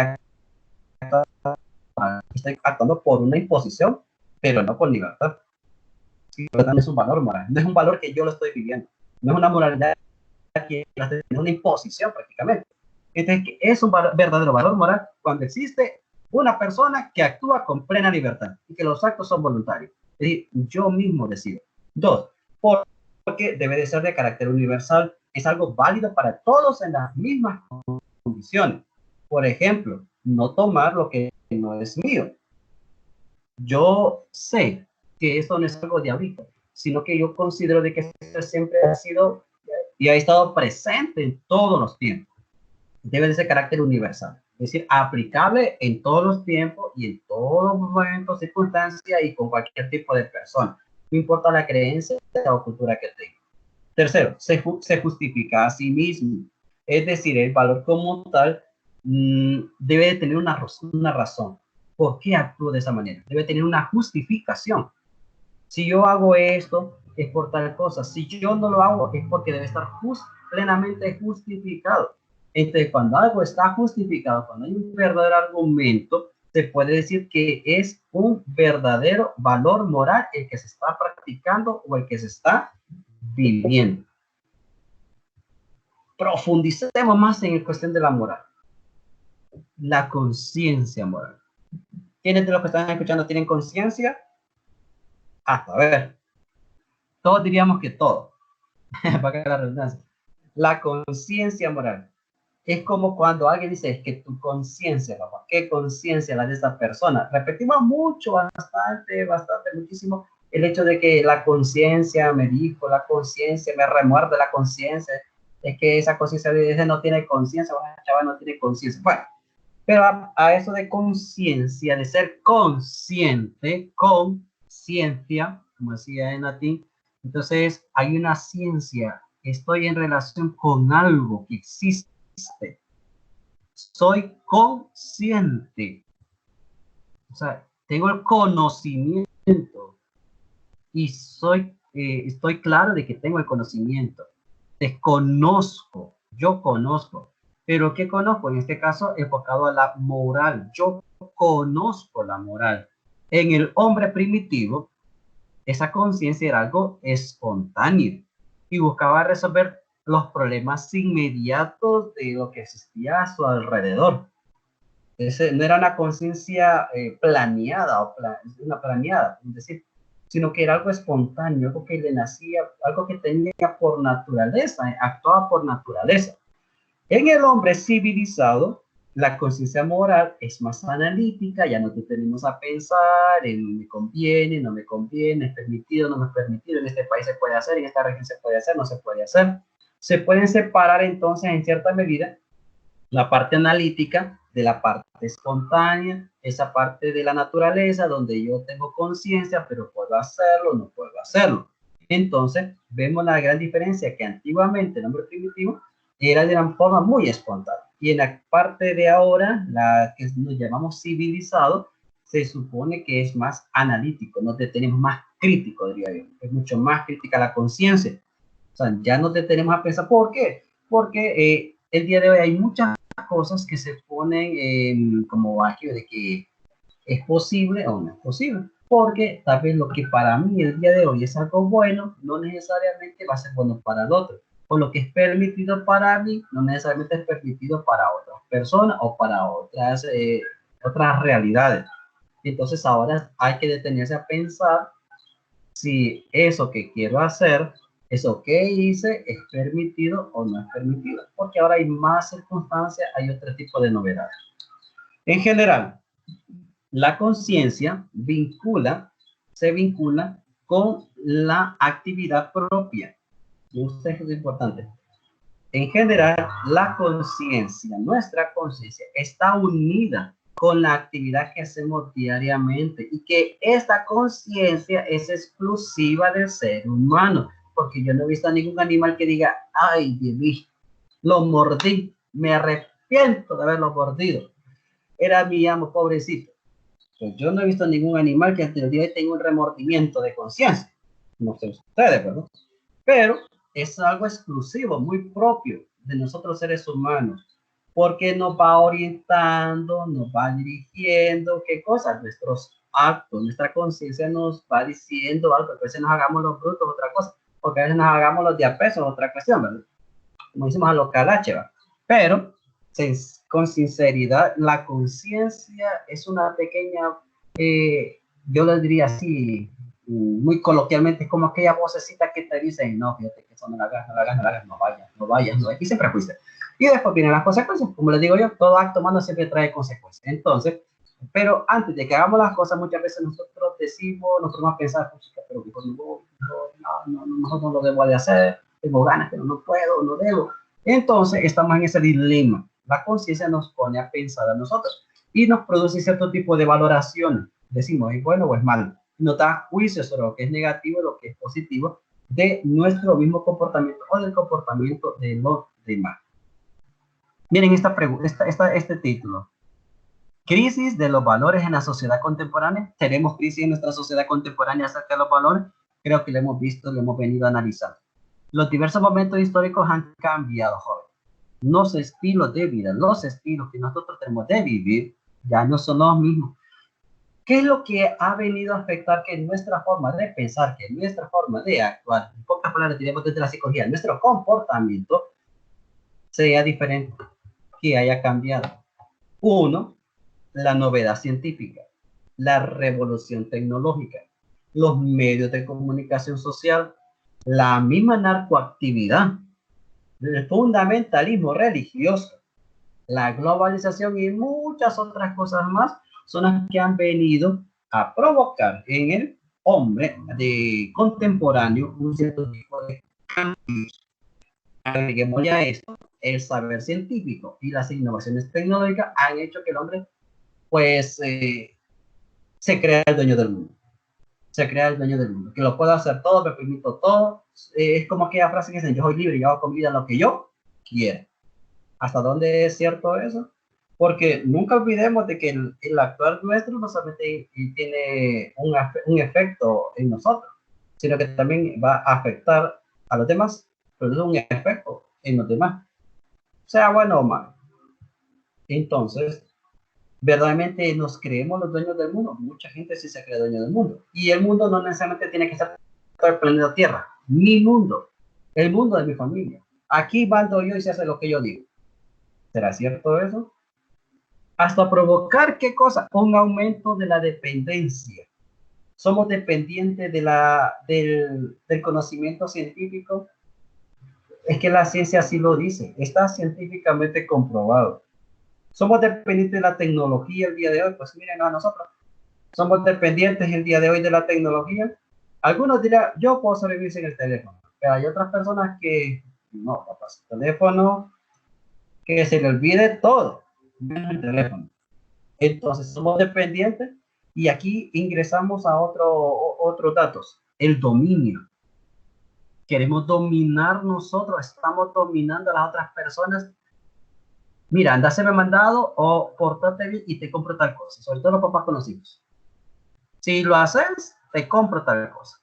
actuando por una imposición, pero no por libertad. No es un valor moral, no es un valor que yo lo estoy viviendo, no es una moralidad que es una imposición prácticamente. Entonces, es un verdadero valor moral cuando existe una persona que actúa con plena libertad y que los actos son voluntarios. Es decir, yo mismo decido. Dos, porque debe de ser de carácter universal, es algo válido para todos en las mismas condiciones. Por ejemplo, no tomar lo que no es mío. Yo sé que esto no es algo de ahorita, sino que yo considero de que esto siempre ha sido y ha estado presente en todos los tiempos. Debe de ser carácter universal, es decir, aplicable en todos los tiempos y en todos los momentos, circunstancias y con cualquier tipo de persona, no importa la creencia o cultura que tenga. Tercero, se justifica a sí mismo, es decir, el valor como tal debe de tener una razón. ¿Por qué actúo de esa manera? Debe tener una justificación. Si yo hago esto, es por tal cosa. Si yo no lo hago, es porque debe estar plenamente justificado. Entonces, cuando algo está justificado, cuando hay un verdadero argumento, se puede decir que es un verdadero valor moral el que se está practicando o el que se está viviendo. Profundicemos más en la cuestión de la moral. La conciencia moral. ¿Quiénes de los que están escuchando tienen conciencia? A ver, todos diríamos que todos. Para que la redundancia. La conciencia moral es como cuando alguien dice, es que tu conciencia, papá, ¿qué conciencia la de esta persona? Repetimos mucho, bastante, muchísimo, el hecho de que la conciencia me dijo, la conciencia me remuerde la conciencia, es que esa conciencia de ese no tiene conciencia, el chaval no tiene conciencia. Bueno, pero a eso de conciencia, de ser consciente, conciencia, como decía en latín, entonces hay una ciencia, estoy en relación con algo que existe, soy consciente, o sea, tengo el conocimiento y estoy claro de que tengo el conocimiento, desconozco, yo conozco, pero ¿qué conozco? En este caso, enfocado a la moral, yo conozco la moral. En el hombre primitivo, esa conciencia era algo espontáneo y buscaba resolver los problemas inmediatos de lo que existía a su alrededor. No era una conciencia planeada, una planeada, es decir, sino que era algo espontáneo, algo que le nacía, algo que tenía por naturaleza, actuaba por naturaleza. En el hombre civilizado, la conciencia moral es más analítica, ya no te tenemos a pensar en me conviene, no me conviene, es permitido, no es permitido, en este país se puede hacer, en esta región se puede hacer, no se puede hacer. Se pueden separar entonces en cierta medida la parte analítica de la parte espontánea, esa parte de la naturaleza donde yo tengo conciencia, pero puedo hacerlo, no puedo hacerlo. Entonces, vemos la gran diferencia que antiguamente el hombre primitivo era de una forma muy espontánea. Y en la parte de ahora, la que nos llamamos civilizado, se supone que es más analítico, nos detenemos más crítico, diría yo. Es mucho más crítica la conciencia. O sea, ya nos detenemos a pensar, ¿por qué? Porque el día de hoy hay muchas cosas que se ponen como aquí de que es posible o no es posible. Porque tal vez lo que para mí el día de hoy es algo bueno, no necesariamente va a ser bueno para el otro. O lo que es permitido para mí, no necesariamente es permitido para otras personas o para otras realidades. Entonces ahora hay que detenerse a pensar si eso que quiero hacer, eso que hice, es permitido o no es permitido. Porque ahora hay más circunstancias, hay otro tipo de novedades. En general, la conciencia se vincula con la actividad propia. Y esto es importante. En general, la conciencia, nuestra conciencia, está unida con la actividad que hacemos diariamente y que esta conciencia es exclusiva del ser humano, porque yo no he visto a ningún animal que diga, ay, Dios mío, lo mordí, me arrepiento de haberlo mordido, era mi amo, pobrecito. Pues yo no he visto ningún animal que hasta el día de hoy tenga un remordimiento de conciencia, no sé ustedes, ¿verdad? Pero es algo exclusivo, muy propio de nosotros seres humanos, porque nos va orientando, nos va dirigiendo, qué cosas, nuestros actos, nuestra conciencia nos va diciendo algo, a veces nos hagamos los brutos, otra cosa, porque a veces nos hagamos los diapesos, otra cuestión, ¿verdad? Como decimos a los calaches, ¿verdad? Pero con sinceridad, la conciencia es una pequeña, yo le diría así, muy coloquialmente, es como aquella vocecita que te dice, no, fíjate que eso no la hagas, no la hagas, no la hagas, no vayas, no vayas, no, y siempre fuiste. Y después vienen las consecuencias, como les digo yo, todo acto humano siempre trae consecuencias. Entonces, pero antes de que hagamos las cosas, muchas veces nosotros decimos, nos ponemos a pensar, pero nosotros no lo debo de hacer, tengo ganas, pero no puedo, no debo. Entonces, estamos en ese dilema. La conciencia nos pone a pensar a nosotros y nos produce cierto tipo de valoración. Decimos, ¿es bueno o es malo? Nos da juicios sobre lo que es negativo y lo que es positivo de nuestro mismo comportamiento o del comportamiento de los demás. Miren este título. Crisis de los valores en la sociedad contemporánea. ¿Tenemos crisis en nuestra sociedad contemporánea acerca de los valores? Creo que lo hemos visto, lo hemos venido analizando. Los diversos momentos históricos han cambiado, joven. Los estilos de vida, los estilos que nosotros tenemos de vivir, ya no son los mismos. ¿Qué es lo que ha venido a afectar que nuestra forma de pensar, que nuestra forma de actuar, en pocas palabras diremos desde la psicología, nuestro comportamiento sea diferente, que haya cambiado? Uno, la novedad científica, la revolución tecnológica, los medios de comunicación social, la misma narcoactividad, el fundamentalismo religioso, la globalización y muchas otras cosas más son las que han venido a provocar en el hombre de contemporáneo un cierto tipo de cambios. Agreguémosle a esto el saber científico y las innovaciones tecnológicas han hecho que el hombre pues se crea el dueño del mundo. Se crea el dueño del mundo, que lo puedo hacer todo, me permito todo. Es como aquella frase que dicen, yo soy libre y hago con mi vida lo que yo quiera. ¿Hasta dónde es cierto eso? Porque nunca olvidemos de que el actuar nuestro no solamente tiene un efecto en nosotros, sino que también va a afectar a los demás, produce un efecto en los demás, sea bueno o malo. Entonces, verdaderamente nos creemos los dueños del mundo. Mucha gente sí se cree dueño del mundo. Y el mundo no necesariamente tiene que ser todo el planeta Tierra. Mi mundo, el mundo de mi familia. Aquí mando yo y se hace lo que yo digo. ¿Será cierto eso? Hasta provocar, ¿qué cosa? Un aumento de la dependencia. Somos dependientes del conocimiento científico. Es que la ciencia así lo dice. Está científicamente comprobado. Somos dependientes de la tecnología el día de hoy. Pues miren a nosotros. Somos dependientes el día de hoy de la tecnología. Algunos dirán, yo puedo sobrevivir sin el teléfono. Pero hay otras personas que, no, papá, el teléfono, que se le olvide todo, menos el teléfono. Entonces somos dependientes y aquí ingresamos a otros datos. El dominio. Queremos dominar nosotros, estamos dominando a las otras personas. Mira, anda a hacerme mandado o portate bien y te compro tal cosa. Sobre todo los papás con los hijos. Si lo haces, te compro tal cosa.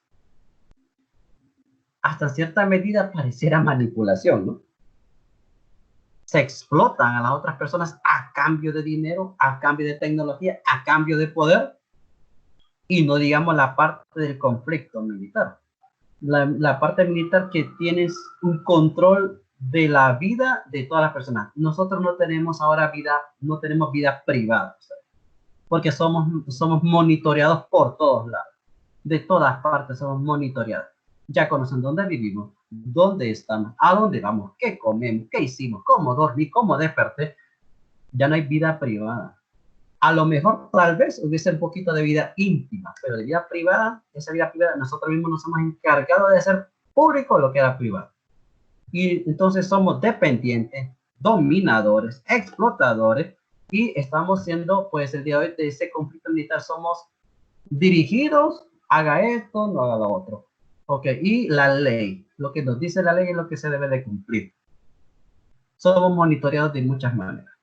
Hasta cierta medida pareciera manipulación, ¿no? Se explotan a las otras personas a cambio de dinero, a cambio de tecnología, a cambio de poder, y no digamos la parte del conflicto militar. La parte militar que tienes un control de la vida de todas las personas. Nosotros no tenemos ahora vida, no tenemos vida privada, ¿sabes? Porque somos monitoreados por todos lados. De todas partes somos monitoreados. Ya conocen dónde vivimos, dónde estamos, a dónde vamos, qué comemos, qué hicimos, cómo dormí, cómo desperté. Ya no hay vida privada. A lo mejor tal vez hubiese un poquito de vida íntima, pero de vida privada, esa vida privada, nosotros mismos nos hemos encargado de hacer público lo que era privado. Y entonces somos dependientes, dominadores, explotadores, y estamos siendo, pues el día de hoy de ese conflicto militar, somos dirigidos, haga esto, no haga lo otro. Ok, y la ley, lo que nos dice la ley es lo que se debe de cumplir. Somos monitoreados de muchas maneras.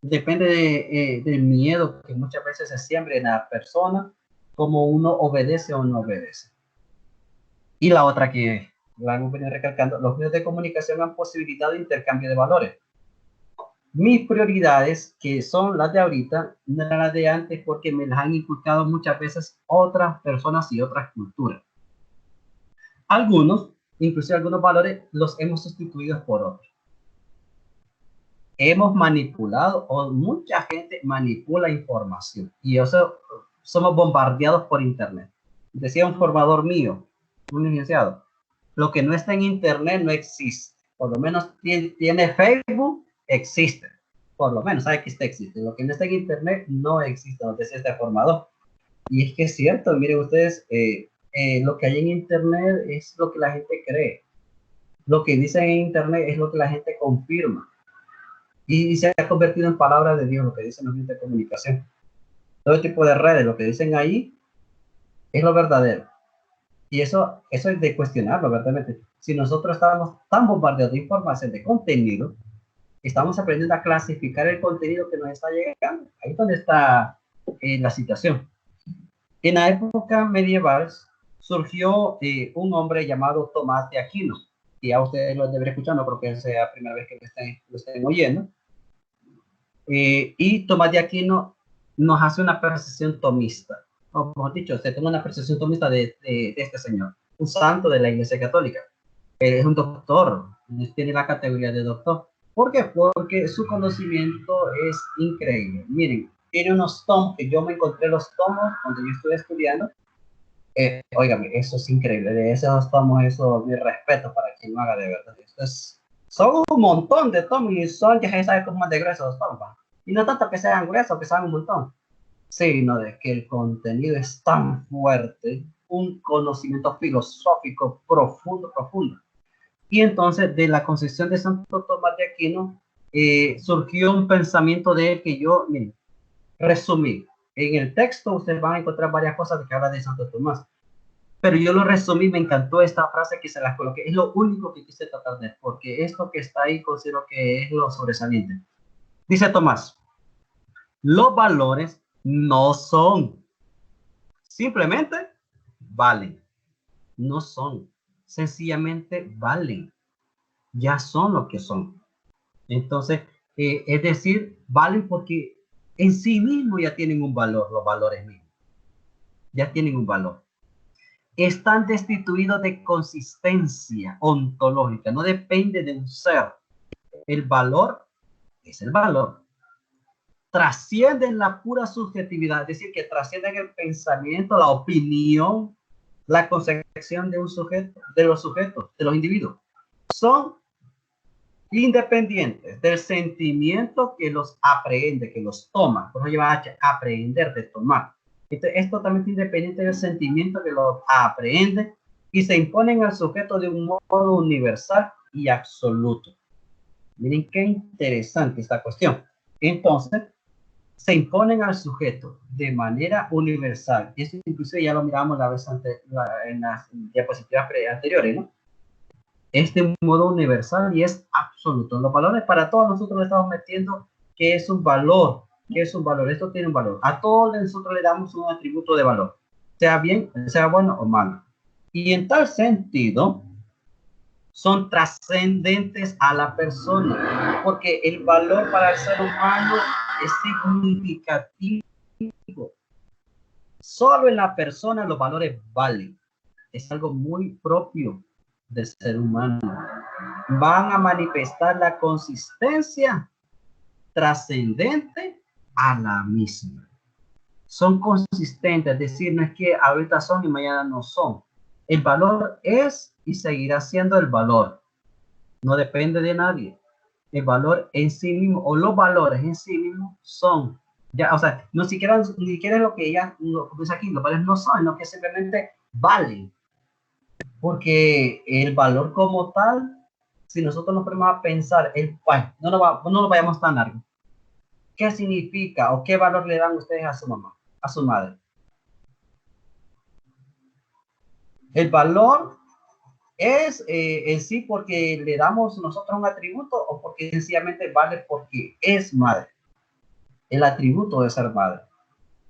Depende del miedo que muchas veces se siembra en la persona, como uno obedece o no obedece. Y la otra que la hemos venido recalcando, los medios de comunicación han posibilidad de intercambio de valores. Mis prioridades, que son las de ahorita, no eran las de antes porque me las han inculcado muchas veces otras personas y otras culturas. Algunos, inclusive algunos valores, los hemos sustituido por otros. Hemos manipulado, o mucha gente manipula información, y eso somos bombardeados por internet. Decía un formador mío, un licenciado, lo que no está en internet no existe. Por lo menos tiene Facebook, existe. Por lo menos sabe que existe. Lo que no está en internet no existe, nos decía este formador. Y es que es cierto, miren ustedes, lo que hay en internet es lo que la gente cree. Lo que dicen en internet es lo que la gente confirma. Y se ha convertido en palabras de Dios, lo que dicen los medios de comunicación. Todo tipo de redes, lo que dicen ahí es lo verdadero. Y eso es de cuestionarlo, verdaderamente. Si nosotros estábamos tan bombardeados de información, de contenido, estamos aprendiendo a clasificar el contenido que nos está llegando. Ahí es donde está la situación. En la época medieval surgió un hombre llamado Tomás de Aquino, y ya ustedes lo deberían escuchar, no creo que sea la primera vez que lo estén oyendo. Y Tomás de Aquino nos hace una percepción tomista, o mejor dicho, se toma una percepción tomista de este señor, un santo de la Iglesia Católica. Él es un doctor, tiene la categoría de doctor. ¿Por qué? Porque su conocimiento es increíble. Miren, tiene unos tomos que yo me encontré los tomos cuando yo estuve estudiando. Óigame, eso es increíble. De esos tomos, eso, mi respeto para quien lo haga de verdad. Esto es, son un montón de tomos y son, ya se sabe cómo es de gruesos los tomos. ¿Va? Y no tanto que sean gruesos, que sean un montón, sino de que el contenido es tan fuerte, un conocimiento filosófico profundo, profundo. Y entonces de la concepción de Santo Tomás de Aquino surgió un pensamiento de él que yo, miren, resumí. En el texto ustedes van a encontrar varias cosas de que habla de Santo Tomás, pero yo lo resumí, me encantó esta frase que se las coloqué, es lo único que quise tratar de, porque esto que está ahí considero que es lo sobresaliente. Dice Tomás, los valores no son, simplemente valen, no son, sencillamente valen, ya son lo que son. Entonces, es decir, valen porque en sí mismo ya tienen un valor, los valores mismos, ya tienen un valor. Están destituidos de consistencia ontológica, no depende de un ser. El valor es el valor. Trascienden la pura subjetividad, es decir, que trascienden el pensamiento, la opinión, la concepción de un sujeto, de los sujetos, de los individuos. Son independientes del sentimiento que los aprehende, que los toma. Por eso lleva a aprehender, de tomar. Entonces, es totalmente independiente del sentimiento que los aprehende y se imponen al sujeto de un modo universal y absoluto. Miren qué interesante esta cuestión. Entonces, se imponen al sujeto de manera universal. Eso inclusive ya lo miramos la vez en las diapositivas anteriores, ¿no? Es de un modo universal y es absoluto. Los valores para todos nosotros le estamos metiendo que es un valor, que es un valor. Esto tiene un valor. A todos nosotros le damos un atributo de valor, sea bien, sea bueno o malo. Y en tal sentido, son trascendentes a la persona, porque el valor para el ser humano es significativo. Solo en la persona los valores valen. Es algo muy propio del ser humano. Van a manifestar la consistencia trascendente a la misma. Son consistentes, es decir, no es que ahorita son y mañana no son. El valor es y seguirá siendo el valor. No depende de nadie. El valor en sí mismo o los valores en sí mismos son. Ya, o sea, no siquiera, ni siquiera lo que ya dice aquí, los valores no son, sino que simplemente valen. Porque el valor como tal si nosotros nos ponemos a pensar, no nos vayamos tan largo. ¿Qué significa o qué valor le dan ustedes a su mamá, a su madre? El valor es en sí porque le damos nosotros un atributo o porque sencillamente vale porque es madre. El atributo de ser madre.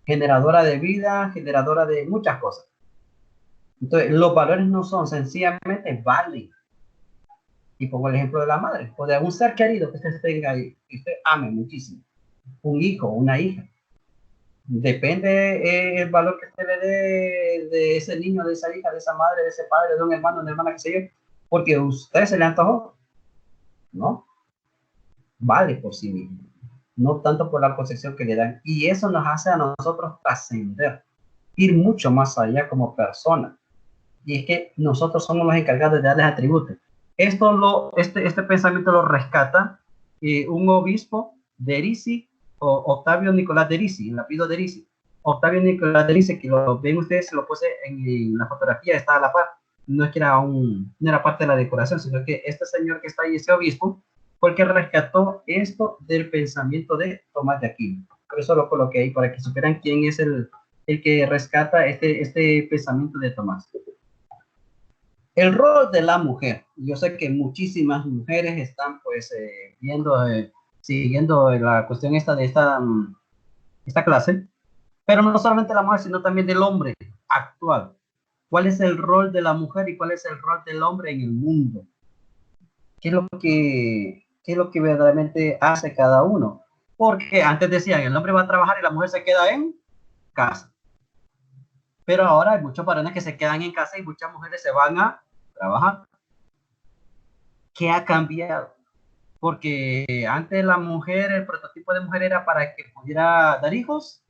Generadora de vida, generadora de muchas cosas. Entonces, los valores no son, sencillamente valen. Y pongo el ejemplo de la madre, o de algún ser querido que usted tenga ahí, que usted ame muchísimo. Un hijo, una hija. Depende el valor que usted le dé de ese niño, de esa hija, de esa madre, de ese padre, de un hermano, una hermana, que sé yo, porque a usted se le antojó, ¿no? Vale por sí mismo, no tanto por la posesión que le dan. Y eso nos hace a nosotros trascender, ir mucho más allá como personas. Y es que nosotros somos los encargados de darles atributos. Este pensamiento lo rescata un obispo de Erisi, Octavio Nicolás de Erisi, el apellido de Erisi. Octavio Nicolás de Erisi, que lo ven ustedes, se lo puse en la fotografía, está a la par. No es que no era parte de la decoración, sino que este señor que está ahí, ese obispo, fue el que rescató esto del pensamiento de Tomás de Aquino. Por eso lo coloqué ahí, para que supieran quién es el que rescata este pensamiento de Tomás. El rol de la mujer. Yo sé que muchísimas mujeres están pues siguiendo la cuestión de esta clase, pero no solamente la mujer, sino también del hombre actual. ¿Cuál es el rol de la mujer y cuál es el rol del hombre en el mundo? ¿Qué es lo que verdaderamente hace cada uno? Porque antes decían, el hombre va a trabajar y la mujer se queda en casa. Pero ahora hay muchos varones que se quedan en casa y muchas mujeres se van a trabajar. ¿Qué ha cambiado? Porque antes la mujer, el prototipo de mujer era para que pudiera dar hijos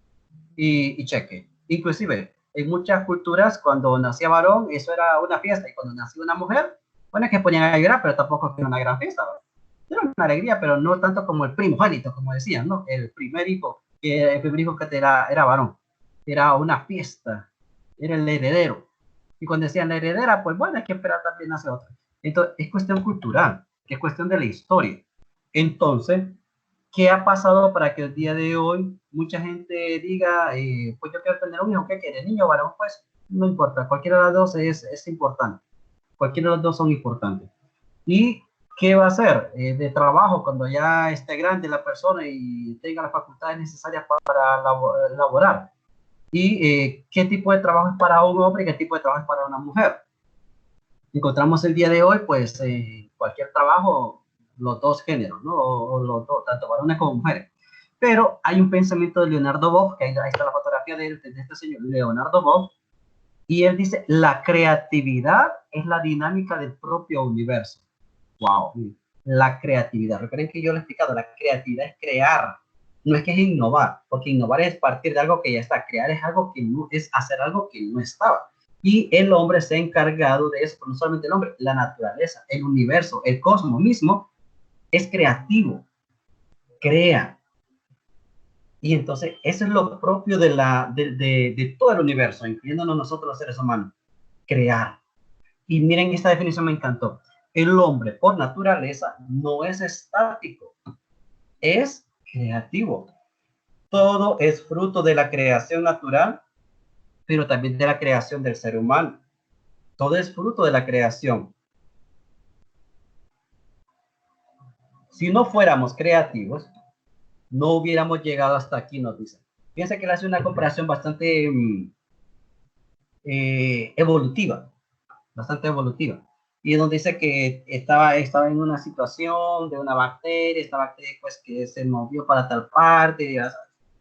y cheque. Inclusive, en muchas culturas, cuando nacía varón, eso era una fiesta, y cuando nacía una mujer, bueno, es que ponían a llorar, pero tampoco era una gran fiesta, ¿verdad? Era una alegría, pero no tanto como el primogénito, como decían, ¿no? El primer hijo que era varón. Era una fiesta, era el heredero. Y cuando decían la heredera, pues bueno, hay que esperar también hacia otra. Entonces, es cuestión cultural, que es cuestión de la historia. Entonces, ¿qué ha pasado para que el día de hoy mucha gente diga, pues yo quiero tener un hijo? ¿Qué quiere? ¿Niño o varón? Pues no importa, cualquiera de las dos es importante. Cualquiera de las dos son importantes. ¿Y qué va a hacer de trabajo cuando ya esté grande la persona y tenga las facultades necesarias para laborar? ¿Y qué tipo de trabajo es para un hombre y qué tipo de trabajo es para una mujer? Encontramos el día de hoy, pues, cualquier trabajo, los dos géneros, ¿no? O los dos, tanto varones como mujeres. Pero hay un pensamiento de Leonardo Boff, que ahí está la fotografía de este señor, Leonardo Boff, y él dice, la creatividad es la dinámica del propio universo. ¡Wow! La creatividad. Recuerden que yo le he explicado, la creatividad es crear, no es que es innovar, porque innovar es partir de algo que ya está, crear es algo que no, es hacer algo que no estaba. Y el hombre se ha encargado de eso, pero no solamente el hombre, la naturaleza, el universo, el cosmos mismo es creativo, crea. Y entonces eso es lo propio de todo el universo, incluyéndonos nosotros los seres humanos, crear. Y miren, esta definición me encantó. El hombre por naturaleza no es estático, es creativo. Todo es fruto de la creación natural, pero también de la creación del ser humano. Todo es fruto de la creación. Si no fuéramos creativos, no hubiéramos llegado hasta aquí, nos dicen. Fíjense que él hace una comparación bastante evolutiva, bastante evolutiva. Y donde dice que estaba en una situación de una bacteria, esta bacteria pues que se movió para tal parte,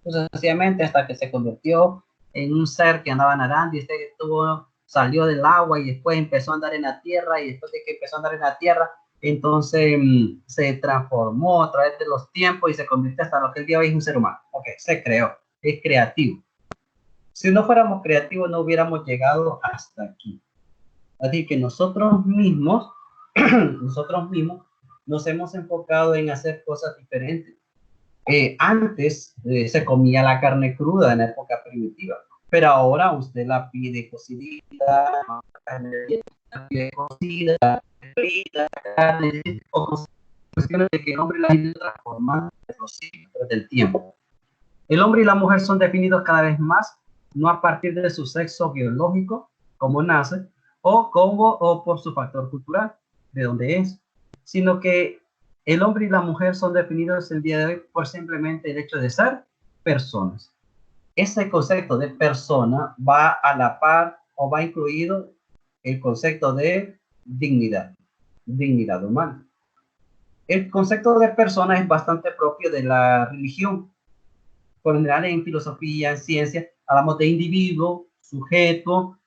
sucesivamente hasta que se convirtió en un ser que andaba nadando y salió del agua y después empezó a andar en la tierra, y después de que empezó a andar en la tierra, entonces se transformó a través de los tiempos y se convirtió hasta lo que el día de hoy es un ser humano. Ok, se creó, es creativo. Si no fuéramos creativos no hubiéramos llegado hasta aquí. Así que nosotros mismos nos hemos enfocado en hacer cosas diferentes. Antes se comía la carne cruda en la época primitiva, pero ahora usted la pide cocida, la pide cocida, vida, carne, o cuestiones de que el hombre y la mujer se transforman en los siglos del tiempo. El hombre y la mujer son definidos cada vez más, no a partir de su sexo biológico, como nace, o por su factor cultural, de donde es, sino que el hombre y la mujer son definidos el día de hoy por simplemente el hecho de ser personas. Ese concepto de persona va a la par o va incluido el concepto de dignidad humana. El concepto de persona es bastante propio de la religión. Por lo general en filosofía, en ciencia, hablamos de individuo, sujeto,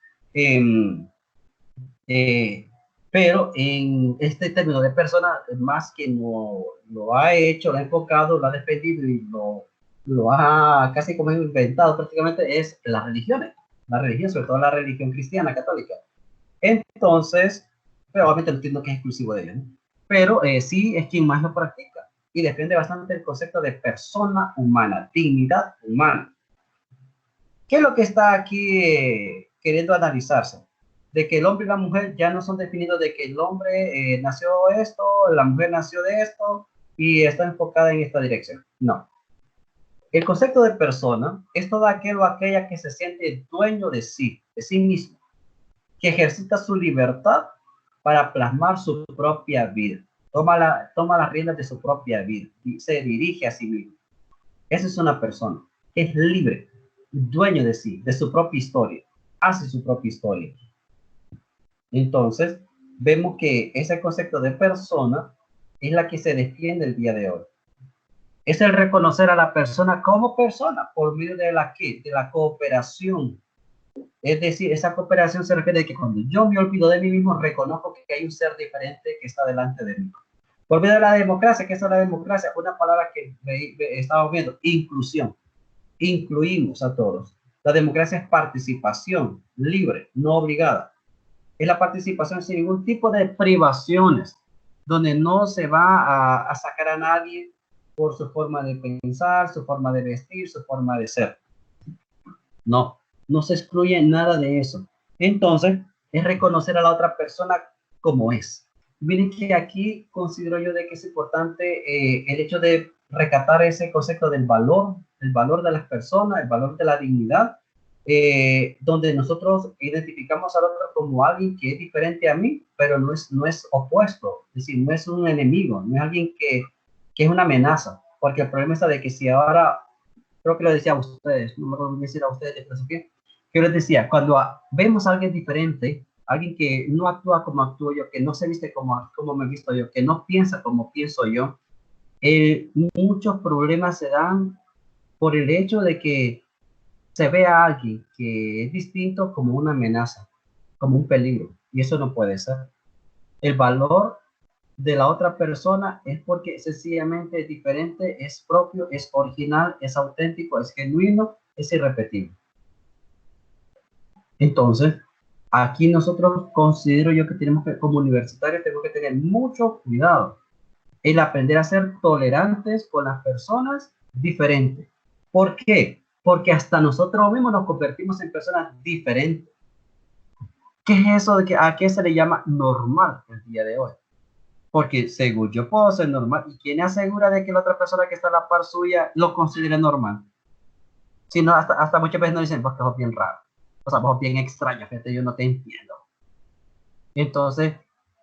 pero en este término de persona, más que lo ha hecho, lo ha enfocado, lo ha defendido y lo ha casi como inventado prácticamente es las religiones, la religión, sobre todo la religión cristiana, católica. Entonces, pero obviamente no entiendo que es exclusivo de ellos, ¿no? Pero sí es quien más lo practica y defiende bastante el concepto de persona humana, dignidad humana. ¿Qué es lo que está aquí queriendo analizarse? De que el hombre y la mujer ya no son definidos de que el hombre nació esto, la mujer nació de esto y está enfocada en esta dirección. No. El concepto de persona es todo aquel o aquella que se siente dueño de sí mismo, que ejercita su libertad para plasmar su propia vida. Toma las riendas de su propia vida y se dirige a sí mismo. Esa es una persona que es libre, dueño de sí, de su propia historia, hace su propia historia. Entonces, vemos que ese concepto de persona es la que se defiende el día de hoy. Es el reconocer a la persona como persona por medio de la cooperación. Es decir, esa cooperación se refiere a que cuando yo me olvido de mí mismo, reconozco que hay un ser diferente que está delante de mí. Por medio de la democracia, ¿qué es la democracia? Una palabra que estamos viendo, inclusión. Incluimos a todos. La democracia es participación libre, no obligada. Es la participación sin ningún tipo de privaciones, donde no se va a sacar a nadie por su forma de pensar, su forma de vestir, su forma de ser. No, no se excluye nada de eso. Entonces, es reconocer a la otra persona como es. Miren que aquí considero yo de que es importante el hecho de recatar ese concepto del valor, el valor de las personas, el valor de la dignidad, donde nosotros identificamos al otro como alguien que es diferente a mí, pero no es opuesto, es decir, no es un enemigo, no es alguien que es una amenaza, porque el problema está de que si ahora, creo que lo decía a ustedes, no me acuerdo decir a ustedes de filosofía, que yo les decía, cuando vemos a alguien diferente, alguien que no actúa como actúo yo, que no se viste como me he visto yo, que no piensa como pienso yo, muchos problemas se dan por el hecho de que se ve a alguien que es distinto como una amenaza, como un peligro, y eso no puede ser. El valor de la otra persona es porque sencillamente es diferente, es propio, es original, es auténtico, es genuino, es irrepetible. Entonces, aquí nosotros considero yo que tenemos que, como universitarios, tenemos que tener mucho cuidado en aprender a ser tolerantes con las personas diferentes. ¿Por qué? Porque hasta nosotros mismos nos convertimos en personas diferentes. ¿Qué es eso de que a qué se le llama normal el día de hoy? Porque según yo puedo ser normal, ¿y quién asegura de que la otra persona que está a la par suya lo considere normal? Si no, hasta muchas veces nos dicen, vos que sos bien raro, o sea, vos bien extraño, fíjate, yo no te entiendo. Entonces,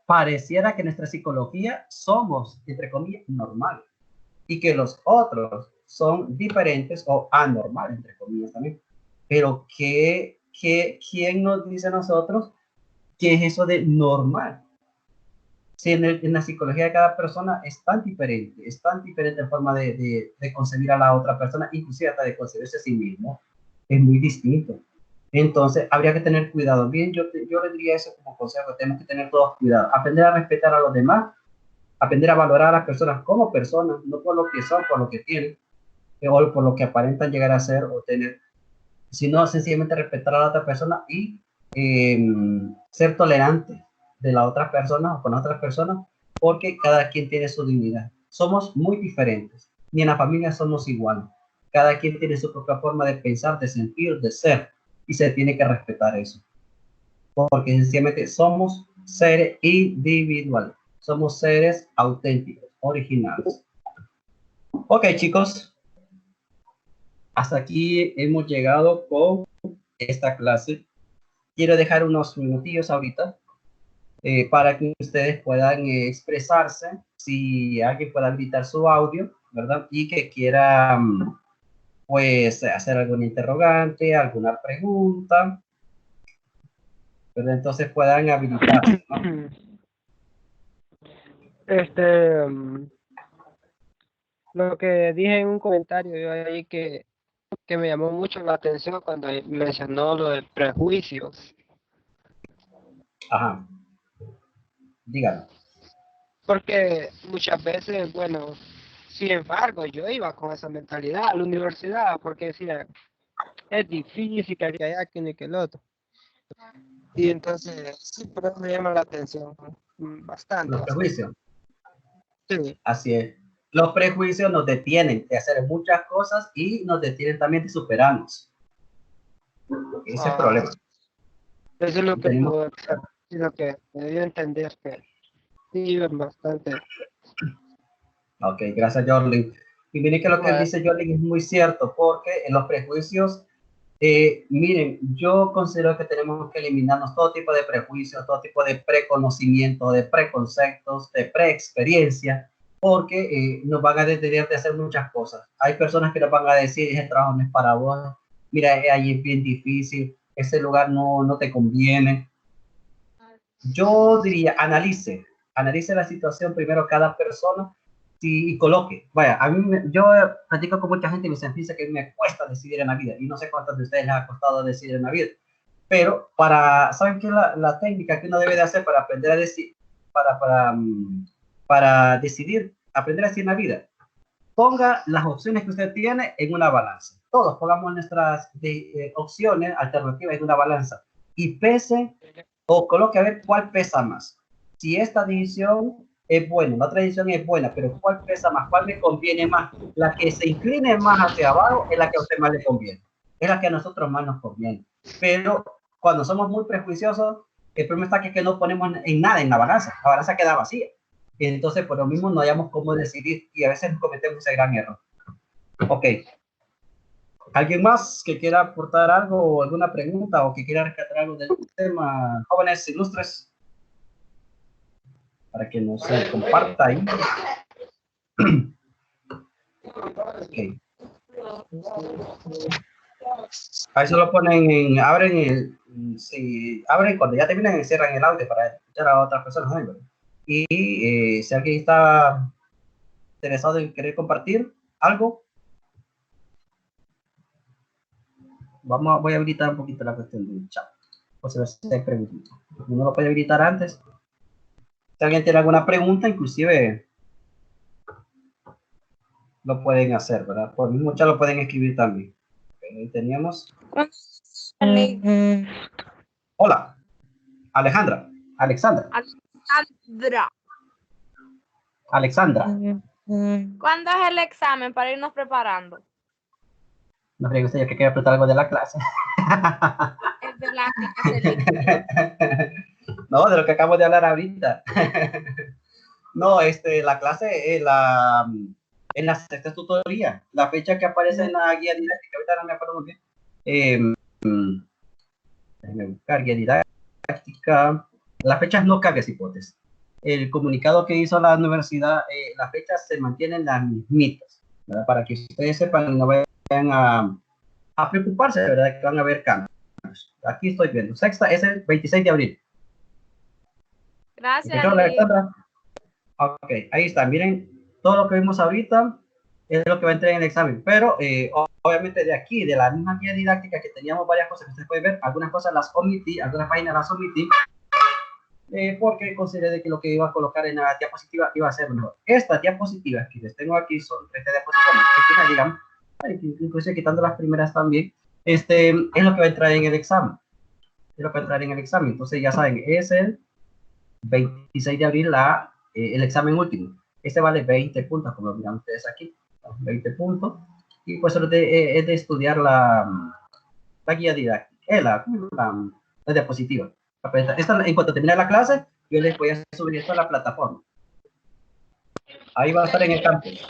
pareciera que en nuestra psicología somos, entre comillas, normales, y que los otros son diferentes o anormales, entre comillas también. Pero ¿quién nos dice a nosotros qué es eso de normal? Si en la psicología de cada persona es tan diferente en forma de concebir a la otra persona, inclusive hasta de concebirse a sí mismo, es muy distinto. Entonces, habría que tener cuidado. Bien, yo le diría eso como consejo, tenemos que tener todos cuidado, aprender a respetar a los demás, aprender a valorar a las personas como personas, no por lo que son, por lo que tienen, o por lo que aparentan llegar a ser o tener, sino sencillamente respetar a la otra persona y ser tolerante de la otra persona o con otras personas, porque cada quien tiene su dignidad. Somos muy diferentes, ni en la familia somos iguales. Cada quien tiene su propia forma de pensar, de sentir, de ser, y se tiene que respetar eso. Porque sencillamente somos seres individuales. Somos seres auténticos, originales. Ok, chicos. Hasta aquí hemos llegado con esta clase. Quiero dejar unos minutillos ahorita para que ustedes puedan expresarse. Si alguien puede habilitar su audio, ¿verdad? Y que quiera, pues, hacer alguna interrogante, alguna pregunta, ¿verdad? Entonces puedan habilitarse, ¿no?
Lo que dije en un comentario yo ahí que me llamó mucho la atención cuando mencionó lo de prejuicios,
Ajá. Díganlo.
porque muchas veces, bueno, sin embargo, yo iba con esa mentalidad a la universidad, porque decía, es difícil que haya que ni que el otro. Y entonces, sí, por eso me llama la atención bastante,
Los
bastante.
prejuicios.
Sí.
Así es. Los prejuicios nos detienen de hacer muchas cosas y nos detienen también de superarnos. Ese es el problema.
Eso es lo que
Tenemos.
puedo hacer, y lo que me dio a entender que sí, bastante.
Ok, gracias, Jorlin. Y miren que lo que
Bueno,
dice Jorlin es muy cierto, porque en los prejuicios, miren, yo considero que tenemos que eliminarnos todo tipo de prejuicios, todo tipo de preconocimiento, de preconceptos, de preexperiencia, porque nos van a detener de hacer muchas cosas. Hay personas que nos van a decir, ese trabajo no es para vos, mira, ahí es bien difícil, ese lugar no te conviene. Yo diría, analice la situación primero cada persona y coloque. Vaya, yo platico con mucha gente y me dice que me cuesta decidir en la vida y no sé cuántos de ustedes les ha costado decidir en la vida. Pero ¿saben qué es la técnica que uno debe de hacer para aprender a decidir, para decidir, aprender a decidir en la vida? Ponga las opciones que usted tiene en una balanza. Todos pongamos nuestras opciones alternativas en una balanza y pese o coloque a ver cuál pesa más. Si esta decisión es buena, la otra decisión es buena, pero cuál pesa más, cuál me conviene más. La que se incline más hacia abajo es la que a usted más le conviene, es la que a nosotros más nos conviene. Pero cuando somos muy prejuiciosos, el problema está que no ponemos en nada en la balanza queda vacía. Y entonces por lo mismo no hayamos cómo decidir y a veces cometemos ese gran error. Ok. ¿Alguien más que quiera aportar algo o alguna pregunta o que quiera rescatar algo del tema? Jóvenes ilustres, para que nos comparta ahí. Okay. Ahí solo ponen, abren cuando ya terminan, cierran el audio para escuchar a otras personas. ¿No? Y si alguien está interesado en querer compartir algo, voy a habilitar un poquito la cuestión del chat. Por si hay preguntas. Uno lo puede habilitar antes. Si alguien tiene alguna pregunta, inclusive lo pueden hacer, ¿verdad? Por mismo chat lo pueden escribir también. Ahí teníamos. Hola, Alejandra. Alexandra.
¿Cuándo es el examen para irnos preparando?
No creo que usted que quiera apretar algo de la clase.
Es de la clase.
No, de lo que acabo de hablar ahorita. No, la clase, en la sexta tutoría, la fecha que aparece en la guía didáctica, ahorita no me acuerdo muy bien. Déjenme buscar guía didáctica. Las fechas no cambian, hipótesis. El comunicado que hizo la universidad, las fechas se mantienen las mismitas, ¿verdad? Para que ustedes sepan, no vayan a preocuparse, ¿verdad? Que van a haber cambios. Aquí estoy viendo. Sexta es el 26 de abril.
Gracias,
Alexandra. Ok, ahí está. Miren, todo lo que vimos ahorita es lo que va a entrar en el examen. Pero obviamente de aquí, de la misma guía didáctica que teníamos varias cosas que ustedes pueden ver, algunas cosas las omití, algunas páginas las omití, porque consideré que lo que iba a colocar en la diapositiva iba a ser mejor. Estas diapositivas que les tengo aquí son 3 diapositivas, digamos, incluso quitando las primeras también, es lo que va a entrar en el examen. Es lo que va a entrar en el examen. Entonces ya saben, es el 26 de abril el examen último. Este vale 20 puntos, como lo miran ustedes aquí. 20 puntos. Y pues es de estudiar la guía didáctica, la diapositiva. En cuanto termine la clase, yo les voy a subir esto a la plataforma. Ahí va a estar en el campus.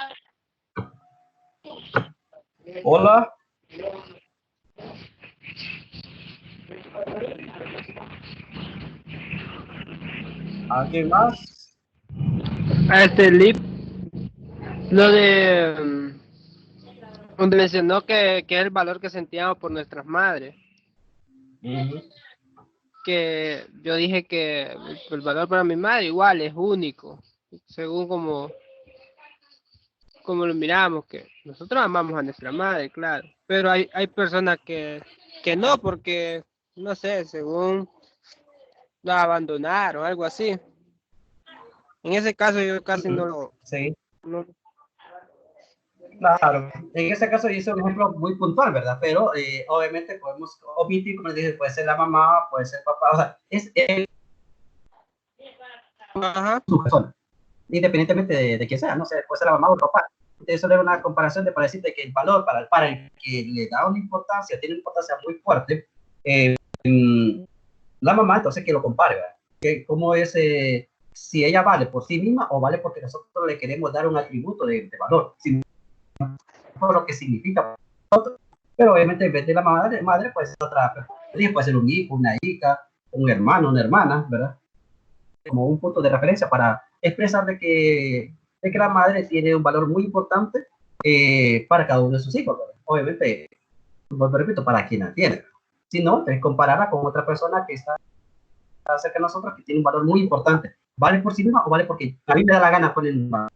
Hola. ¿Alguien más?
Lip, lo de donde mencionó que es el valor que sentíamos por nuestras madres. Que yo dije que el valor para mi madre igual es único, según como lo miramos, que nosotros amamos a nuestra madre, claro, pero hay personas que no, porque, no sé, según la abandonaron o algo así. En ese caso yo casi no lo...
Sí.
No,
claro, en ese caso yo hice un ejemplo muy puntual, ¿verdad? Pero obviamente podemos omitir, como les dije, puede ser la mamá, puede ser el papá, o sea, es su persona, independientemente de quién sea, no sé, puede ser la mamá o el papá. Eso era una comparación para decirte que el valor para el que le da una importancia, tiene una importancia muy fuerte, la mamá, entonces que lo compare, ¿verdad? Que cómo es, si ella vale por sí misma o vale porque nosotros le queremos dar un atributo de valor, por lo que significa para nosotros. Pero obviamente en vez de la madre puede ser otra persona, puede ser un hijo, una hija, un hermano, una hermana, ¿verdad? Como un punto de referencia para expresar de que la madre tiene un valor muy importante para cada uno de sus hijos, ¿verdad? Obviamente, vuelvo repito, para quien la tiene. Si no, es compararla con otra persona que está cerca de nosotros, que tiene un valor muy importante. ¿Vale por sí misma o vale porque a mí me da la gana con el humano?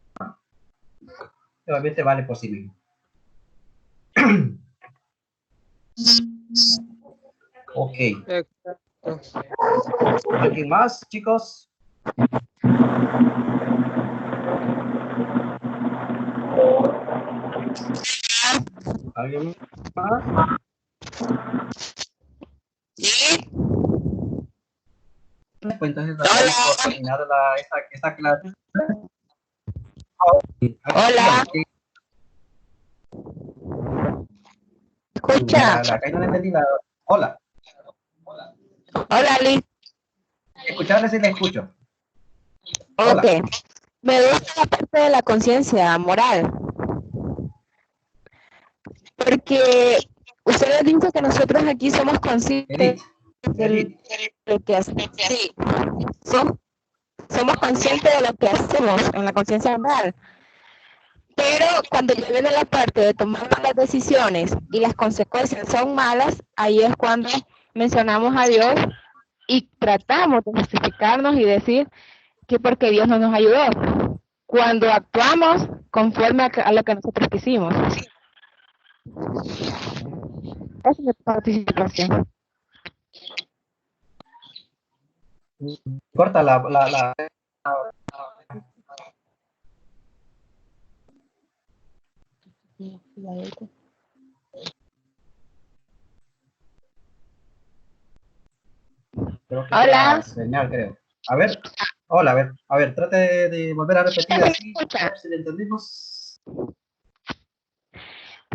Obviamente vale por sí mismo. Ok. ¿Alguien más, chicos? ¿Alguien más? Pues entonces por terminar esta clase.
Hola. Escucha.
Acá no le entendí la... Hola.
Hola, Liz.
Escucharle si le escucho.
Ok. Me gusta la parte de la conciencia moral. Porque ustedes dicen que nosotros aquí somos conscientes de lo que hacemos. Sí. Somos conscientes de lo que hacemos en la conciencia moral. Pero cuando ya viene la parte de tomar malas decisiones y las consecuencias son malas, ahí es cuando mencionamos a Dios y tratamos de justificarnos y decir que porque Dios no nos ayudó, cuando actuamos conforme a lo que nosotros quisimos. Esa es mi participación.
Corta la...
Hola.
Señal, creo. A ver, hola, a ver, trate de volver a repetir así, a ver si le entendimos.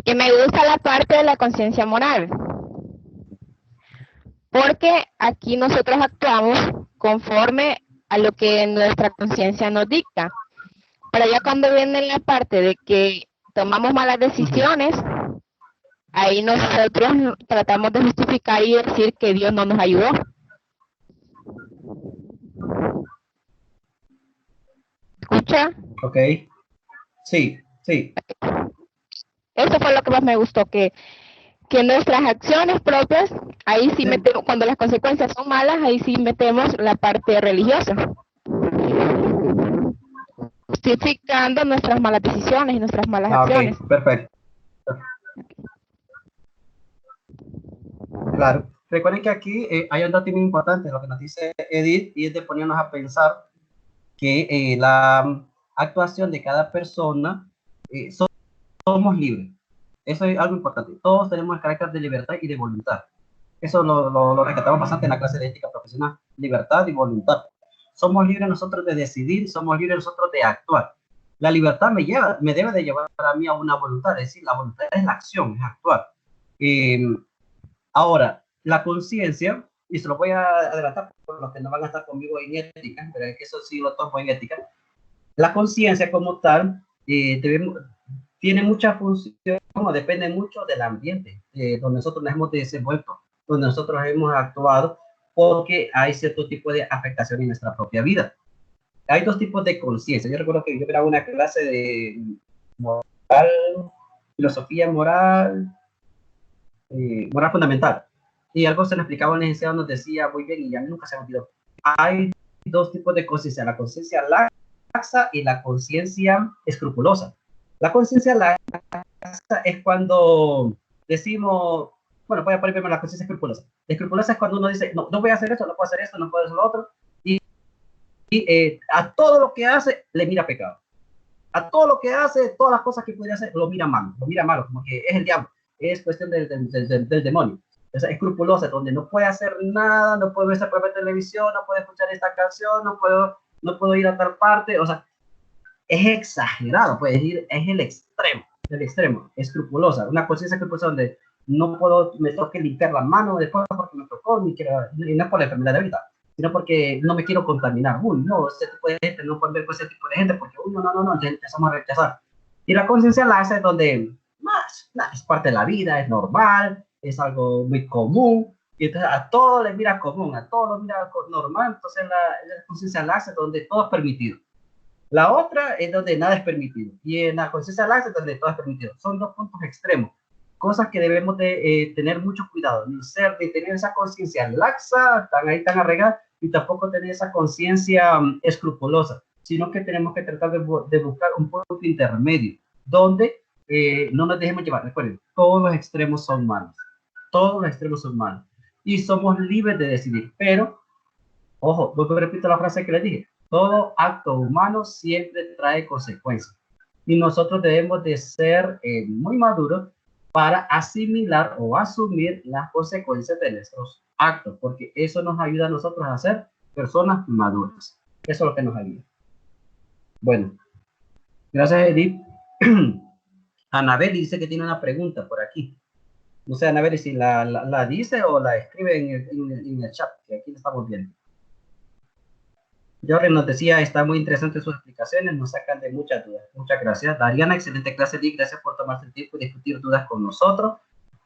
Que me gusta la parte de la conciencia moral, porque aquí nosotros actuamos conforme a lo que nuestra conciencia nos dicta. Pero ya cuando viene la parte de que tomamos malas decisiones, ahí nosotros tratamos de justificar y decir que Dios no nos ayudó. ¿Escucha?
Ok. Sí.
Eso fue lo que más me gustó, que nuestras acciones propias, ahí sí metemos, cuando las consecuencias son malas, ahí sí metemos la parte religiosa. Justificando nuestras malas decisiones y nuestras malas acciones.
Perfecto. Claro. Recuerden que aquí hay un dato muy importante, lo que nos dice Edith, y es de ponernos a pensar que la actuación de cada persona somos libres. Eso es algo importante. Todos tenemos el carácter de libertad y de voluntad. Eso lo rescatamos bastante en la clase de ética profesional. Libertad y voluntad. Somos libres nosotros de decidir, somos libres nosotros de actuar. La libertad me debe de llevar a mí a una voluntad, es decir, la voluntad es la acción, es actuar. Ahora, la conciencia y se lo voy a adelantar por los que no van a estar conmigo en ética, pero es que eso sí lo tomo en ética. La conciencia como tal tiene mucha función, depende mucho del ambiente donde nosotros nos hemos desenvuelto, donde nosotros hemos actuado, porque hay cierto tipo de afectación en nuestra propia vida. Hay dos tipos de conciencia. Yo recuerdo que yo grabé una clase de moral, filosofía moral, moral fundamental. Y algo se nos explicaba un licenciado, nos decía muy bien, y a mí nunca se me olvidó. Hay dos tipos de conciencia, la conciencia laxa y la conciencia escrupulosa. La conciencia laxa es cuando decimos, bueno, voy a poner primero la conciencia escrupulosa. La escrupulosa es cuando uno dice, no, no voy a hacer esto, no puedo hacer esto, no puedo hacer lo otro. Y a todo lo que hace le mira pecado. A todo lo que hace, todas las cosas que puede hacer, lo mira malo, como que es el diablo, es cuestión del demonio. Es escrupulosa, donde no puede hacer nada, no puede ver esta propia televisión, no puede escuchar esta canción, no puedo ir a tal parte, o sea, es exagerado, puedes decir, es el extremo, escrupulosa, una conciencia escrupulosa donde no puedo, me tengo que limpiar las manos después porque me tocó, y no es por la enfermedad de ahorita, sino porque no me quiero contaminar. Uy, no, ese tipo de gente, no pueden ver con ese tipo de gente, porque uy, no, entonces empezamos a rechazar. Y la conciencia laxa es donde es parte de la vida, es normal, es algo muy común, y entonces a todo le mira común, a todo lo mira normal, entonces la conciencia laxa es donde todo es permitido. La otra es donde nada es permitido, y en la conciencia laxa es donde todo es permitido. Son dos puntos extremos, cosas que debemos de tener mucho cuidado, ni tener esa conciencia laxa, tan arraigada, y tampoco tener esa conciencia escrupulosa, sino que tenemos que tratar de buscar un punto intermedio, donde no nos dejemos llevar. Recuerden, todos los extremos son malos, y somos libres de decidir, pero, ojo, vuelvo repito la frase que les dije, todo acto humano siempre trae consecuencias, y nosotros debemos de ser muy maduros para asimilar o asumir las consecuencias de nuestros actos, porque eso nos ayuda a nosotros a ser personas maduras. Eso es lo que nos ayuda. Bueno, gracias, Edith. Anabel dice que tiene una pregunta por aquí. No sé, Anabel, si la dice o la escribe en el chat, que aquí la estamos viendo. Jorge nos decía, está muy interesante sus explicaciones, nos sacan de muchas dudas. Muchas gracias. Dariana, excelente clase, Dick, gracias por tomarse el tiempo y discutir dudas con nosotros.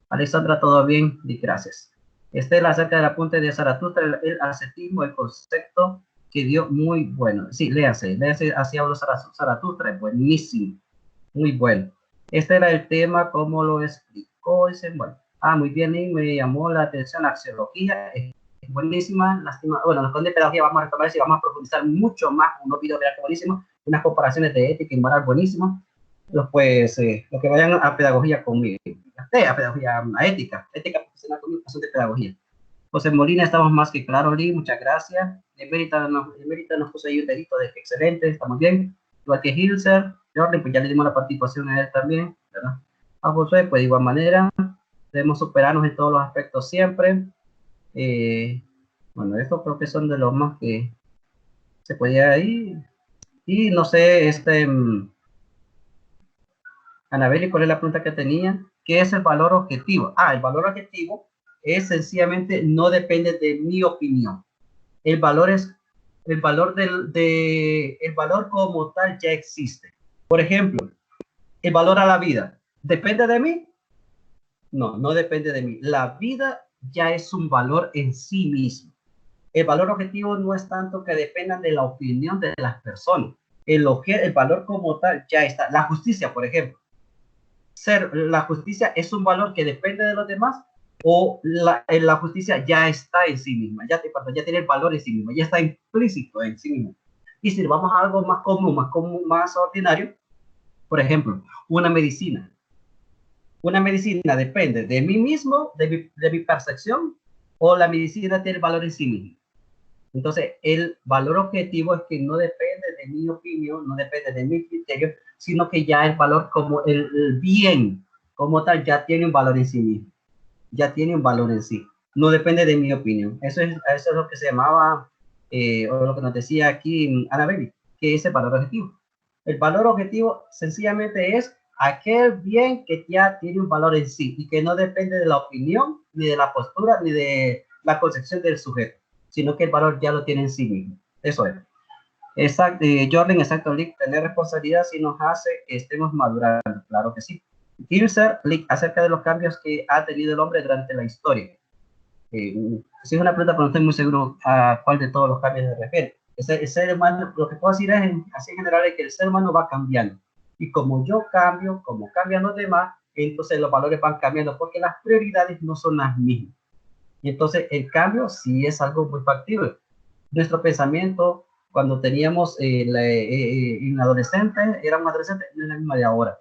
Alexandra, todo bien, Dick, gracias. Estela, acerca del apunte de Zaratustra, el ascetismo, el concepto que dio muy bueno. Sí, léase, así hablo Zaratustra, es buenísimo, muy bueno. Este era el tema, ¿cómo lo explicó? Dicen, bueno, muy bien, y me llamó la atención la axiología, es buenísima, lástima, bueno, en la de pedagogía vamos a retomar y vamos a profundizar mucho más, unos videos buenísimos, unas comparaciones de ética y moral buenísimos, pues, los que vayan a pedagogía conmigo, a ética profesional conmigo, de pedagogía. José Molina, estamos más que claros, Lee, muchas gracias. Emerita nos puso ahí un dedito de que excelente, estamos bien. Igual que Hilser, Jordan, pues ya le dimos la participación a él también, ¿verdad? A Josué, pues de igual manera, debemos superarnos en todos los aspectos siempre. Bueno, estos creo que son de los más que se podía ir. Y no sé, Anabel, ¿cuál es la pregunta que tenía? ¿Qué es el valor objetivo? El valor objetivo es sencillamente, no depende de mi opinión. El valor es, el valor el valor como tal ya existe. Por ejemplo, el valor a la vida, ¿depende de mí? No, no depende de mí. La vida ya es un valor en sí mismo. El valor objetivo no es tanto que dependan de la opinión de las personas. El valor como tal ya está. La justicia, por ejemplo. La justicia es un valor que depende de los demás, o la justicia ya está en sí misma, ya tiene el valor en sí misma, ya está implícito en sí misma. Y si vamos a algo más común, más ordinario, por ejemplo, una medicina. Una medicina depende de mí mismo, de mi percepción, o la medicina tiene valor en sí misma. Entonces, el valor objetivo es que no depende de mi opinión, no depende de mi criterio, sino que ya el valor como el bien como tal ya tiene un valor en sí mismo. Ya tiene un valor en sí. No depende de mi opinión. Eso es lo que se llamaba, o lo que nos decía aquí Anabel, que es el valor objetivo. El valor objetivo sencillamente es aquel bien que ya tiene un valor en sí y que no depende de la opinión, ni de la postura, ni de la concepción del sujeto, sino que el valor ya lo tiene en sí mismo. Eso es. Exacto, Jordan, exacto, Lick, tener responsabilidad sí nos hace que estemos madurando, claro que sí. Kirser, Lick, acerca de los cambios que ha tenido el hombre durante la historia. Si es una pregunta, pero no estoy muy seguro a cuál de todos los cambios se refiere. El ser humano, lo que puedo decir es, así en general, es que el ser humano va cambiando. Y como yo cambio, como cambian los demás, entonces los valores van cambiando, porque las prioridades no son las mismas. Y entonces el cambio sí es algo muy factible. Nuestro pensamiento, cuando teníamos en adolescentes, éramos adolescentes, no es la misma de ahora.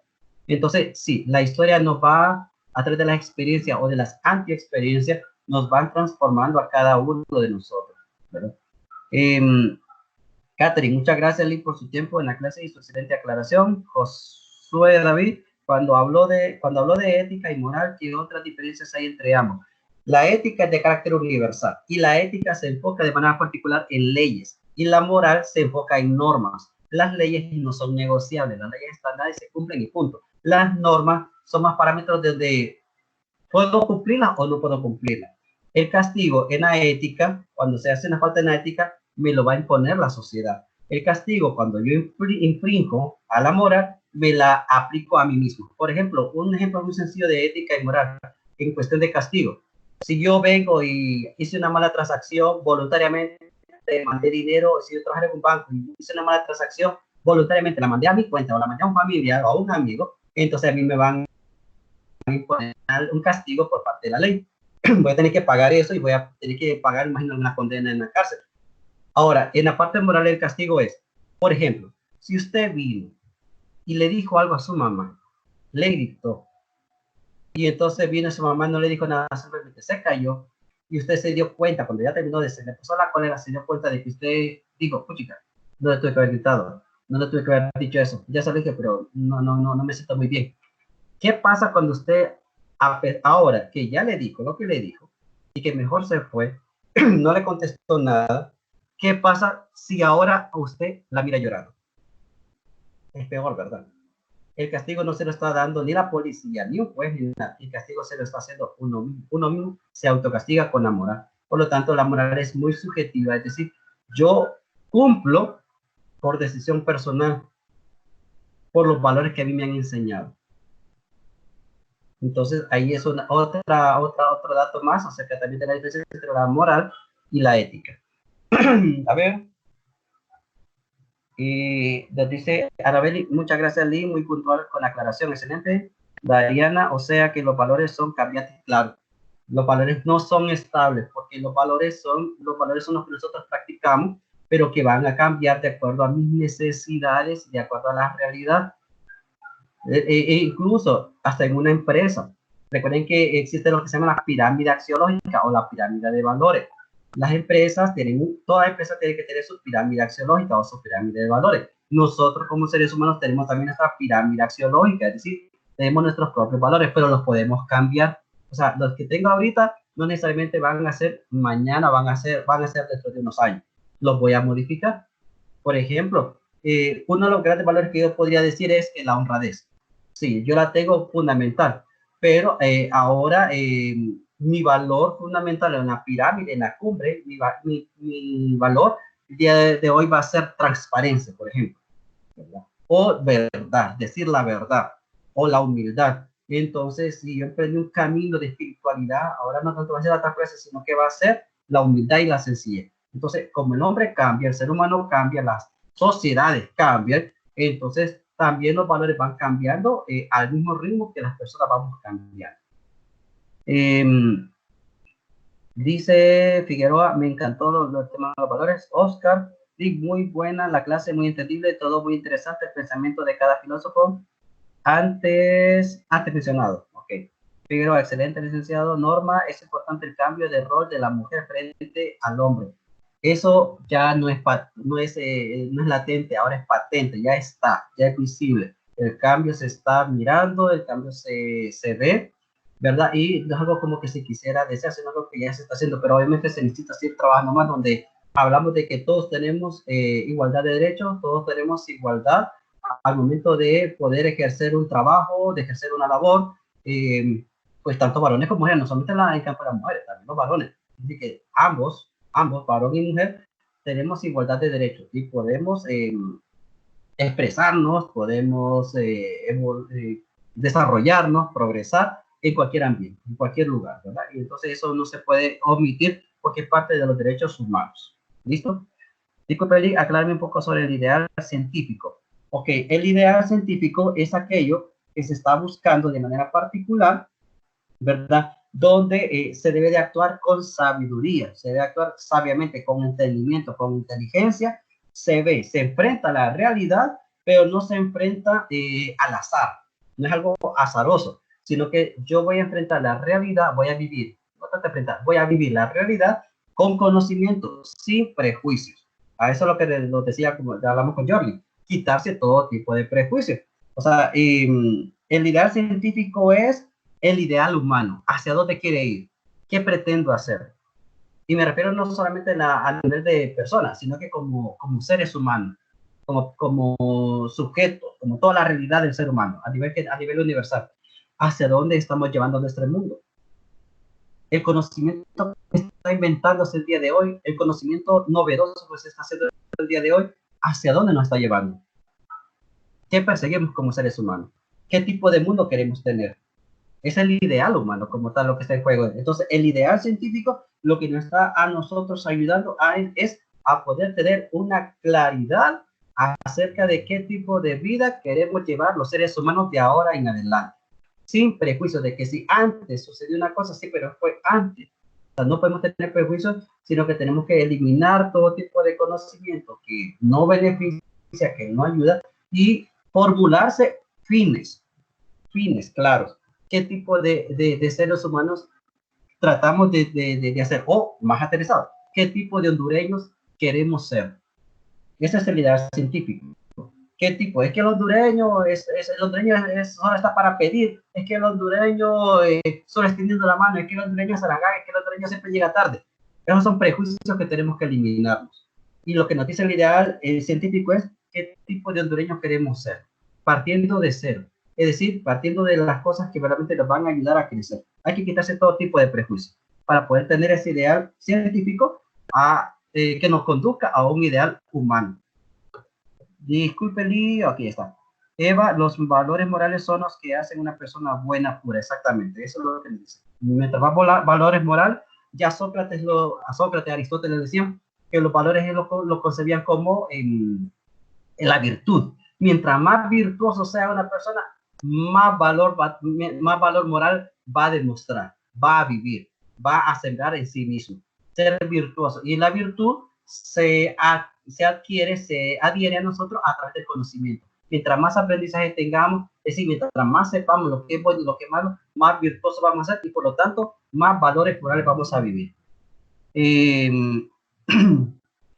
Entonces, sí, la historia nos va, a través de las experiencias o de las anti-experiencias, nos van transformando a cada uno de nosotros, ¿verdad? Catherine, muchas gracias, Lee, por su tiempo en la clase y su excelente aclaración. Josué David, cuando habló de ética y moral, ¿qué otras diferencias hay entre ambos? La ética es de carácter universal y la ética se enfoca de manera particular en leyes y la moral se enfoca en normas. Las leyes no son negociables, las leyes están y se cumplen y punto. Las normas son más parámetros desde puedo cumplirlas o no puedo cumplirlas. El castigo en la ética, cuando se hace una falta en la ética, me lo va a imponer la sociedad. El castigo, cuando yo infringo a la moral, me la aplico a mí mismo. Por ejemplo, un ejemplo muy sencillo de ética y moral en cuestión de castigo. Si yo vengo y hice una mala transacción voluntariamente, mandé dinero, si yo trabajé en un banco y hice una mala transacción, voluntariamente la mandé a mi cuenta o la mandé a un familiar o a un amigo, entonces a mí me van a imponer un castigo por parte de la ley. Voy a tener que pagar eso y voy a tener que pagar, imagino, una condena en la cárcel. Ahora, en la parte moral el castigo es, por ejemplo, si usted vino y le dijo algo a su mamá, le gritó, y entonces vino su mamá, no le dijo nada, simplemente se cayó, y usted se dio cuenta, cuando ya terminó de se le puso la cólera, se dio cuenta de que usted dijo, puchica, no le tuve que haber gritado, no le tuve que haber dicho eso, ya se lo dije, pero no me siento muy bien. ¿Qué pasa cuando usted, ahora que ya le dijo lo que le dijo, y que mejor se fue, no le contestó nada? ¿Qué pasa si ahora a usted la mira llorando? Es peor, ¿verdad? El castigo no se lo está dando ni la policía, ni un juez, ni nada. El castigo se lo está haciendo uno mismo. Uno mismo se autocastiga con la moral. Por lo tanto, la moral es muy subjetiva. Es decir, yo cumplo por decisión personal, por los valores que a mí me han enseñado. Entonces, ahí es otro dato más acerca también de la diferencia entre la moral y la ética. A ver. Y nos dice Arabeli, muchas gracias, Lee, muy puntual con la aclaración, excelente. Diana, o sea que los valores son cambiantes, claro. Los valores no son estables, porque los valores son los que nosotros practicamos, pero que van a cambiar de acuerdo a mis necesidades, de acuerdo a la realidad. Incluso hasta en una empresa. Recuerden que existe lo que se llama la pirámide axiológica o la pirámide de valores. Las empresas toda empresa tiene que tener su pirámide axiológica o su pirámide de valores. Nosotros como seres humanos tenemos también nuestra pirámide axiológica, es decir, tenemos nuestros propios valores, pero los podemos cambiar. O sea, los que tengo ahorita no necesariamente van a ser mañana, van a ser dentro de unos años. Los voy a modificar. Por ejemplo, uno de los grandes valores que yo podría decir es la honradez. Sí, yo la tengo fundamental, pero ahora mi valor fundamental en la pirámide, en la cumbre, mi valor de hoy va a ser transparencia, por ejemplo, ¿verdad? O verdad, decir la verdad, o la humildad. Entonces, si yo emprendí un camino de espiritualidad, ahora no tanto va a ser la transparencia, sino que va a ser la humildad y la sencillez. Entonces, como el hombre cambia, el ser humano cambia, las sociedades cambian, entonces también los valores van cambiando al mismo ritmo que las personas vamos cambiando. Dice Figueroa, me encantó los temas de los valores. Oscar, muy buena la clase, muy entendible, todo muy interesante, el pensamiento de cada filósofo antes mencionado. Ok. Figueroa, excelente, licenciado. Norma, es importante el cambio de rol de la mujer frente al hombre. Eso ya no es latente, ahora es patente, ya está, ya es visible. El cambio se está mirando, el cambio se ve, ¿verdad? Y no es algo como que se quisiera desear, sino algo que ya se está haciendo, pero obviamente se necesita seguir trabajando más, donde hablamos de que todos tenemos igualdad de derechos, todos tenemos igualdad al momento de poder ejercer un trabajo, de ejercer una labor, pues tanto varones como mujeres, no solamente en campo de las mujeres, también los varones. Así que ambos, varón y mujer, tenemos igualdad de derechos y podemos expresarnos, podemos desarrollarnos, progresar en cualquier ambiente, en cualquier lugar, ¿verdad? Y entonces eso no se puede omitir porque es parte de los derechos humanos. ¿Listo? Disculpe, Lee, aclárame un poco sobre el ideal científico. Ok, el ideal científico es aquello que se está buscando de manera particular, ¿verdad? Donde se debe de actuar con sabiduría, se debe actuar sabiamente, con entendimiento, con inteligencia, se enfrenta a la realidad, pero no se enfrenta al azar, no es algo azaroso, sino que yo voy a enfrentar la realidad, voy a vivir, no tanto enfrentar, voy a vivir la realidad con conocimiento, sin prejuicios. A eso es lo que lo decía, como ya hablamos con Jordi, quitarse todo tipo de prejuicios. O sea, el ideal científico es el ideal humano, hacia dónde quiere ir, qué pretendo hacer. Y me refiero no solamente a nivel de personas, sino que como seres humanos, como sujetos, como toda la realidad del ser humano, a nivel universal, hacia dónde estamos llevando nuestro mundo. El conocimiento que está inventándose el día de hoy, el conocimiento novedoso que se está haciendo el día de hoy, ¿hacia dónde nos está llevando? ¿Qué perseguimos como seres humanos? ¿Qué tipo de mundo queremos tener? Es el ideal humano como tal lo que está en juego. Entonces, el ideal científico lo que nos está a nosotros ayudando es a poder tener una claridad acerca de qué tipo de vida queremos llevar los seres humanos de ahora en adelante. Sin prejuicio de que si antes sucedió una cosa, sí, pero fue antes. O sea, no podemos tener prejuicios, sino que tenemos que eliminar todo tipo de conocimiento que no beneficia, que no ayuda, y formularse fines claros. ¿Qué tipo de seres humanos tratamos de hacer? O, más aterrizado, ¿qué tipo de hondureños queremos ser? Ese es el ideal científico. ¿Qué tipo? Es que el hondureño, solo está para pedir, es que el hondureño solo extendiendo la mano, es que el hondureño es aragán, es que el hondureño siempre llega tarde. Esos son prejuicios que tenemos que eliminarnos. Y lo que nos dice el ideal científico es qué tipo de hondureño queremos ser, partiendo de cero. Es decir, partiendo de las cosas que realmente nos van a ayudar a crecer. Hay que quitarse todo tipo de prejuicios para poder tener ese ideal científico que nos conduzca a un ideal humano. Disculpe, Lee, aquí está. Eva, los valores morales son los que hacen una persona buena, pura, exactamente. Eso es lo que dice. Mientras más valores morales, ya a Sócrates, Aristóteles decían que los valores lo concebían como la virtud. Mientras más virtuoso sea una persona, más valor moral va a demostrar, va a vivir, va a sembrar en sí mismo. Ser virtuoso. Y la virtud se adquiere, se adhiere a nosotros a través del conocimiento. Mientras más aprendizaje tengamos, es decir, mientras más sepamos lo que es bueno y lo que es malo, más virtuoso vamos a ser y por lo tanto, más valores morales vamos a vivir.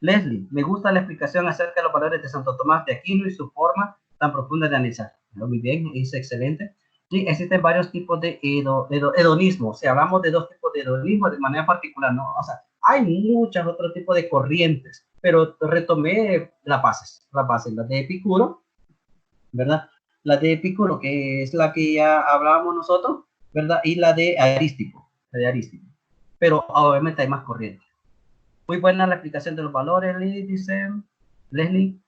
Leslie, me gusta la explicación acerca de los valores de Santo Tomás de Aquino y su forma tan profunda de analizar. Muy bien, es excelente. Sí, existen varios tipos de hedonismo. O sea, hablamos de dos tipos de hedonismo de manera particular, ¿no? O sea, hay muchos otros tipos de corrientes, pero retomé las bases, la de Epicuro, ¿verdad? La de Epicuro, que es la que ya hablábamos nosotros, ¿verdad? Y la de Arístico, Pero obviamente hay más corrientes. Muy buena la explicación de los valores, dice Leslie.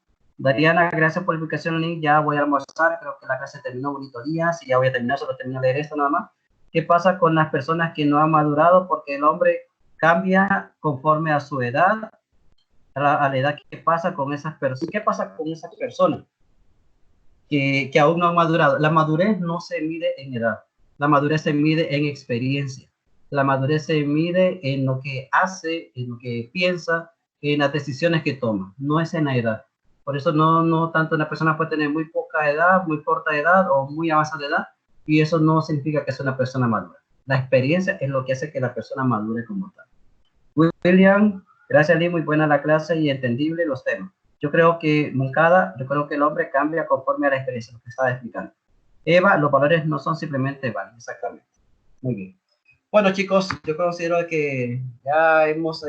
Dariana, gracias por la explicación, Lee. Ya voy a almorzar, creo que la clase terminó, bonito día. Si ya voy a terminar, solo termino de leer esto nada más. ¿Qué pasa con las personas que no han madurado? Porque el hombre cambia conforme a su edad, a la edad. ¿Qué pasa con esas personas? ¿Qué pasa con esas personas que aún no han madurado? La madurez no se mide en edad, la madurez se mide en experiencia. La madurez se mide en lo que hace, en lo que piensa, en las decisiones que toma, no es en la edad. Por eso no tanto una persona puede tener muy poca edad, muy corta edad o muy avanzada edad, y eso no significa que sea una persona madura. La experiencia es lo que hace que la persona madure como tal. William, gracias, Lee, muy buena la clase y entendible los temas. Yo creo que el hombre cambia conforme a la experiencia, lo que estaba explicando. Eva, los valores no son simplemente válidos, exactamente. Muy bien. Bueno, chicos, yo considero que ya hemos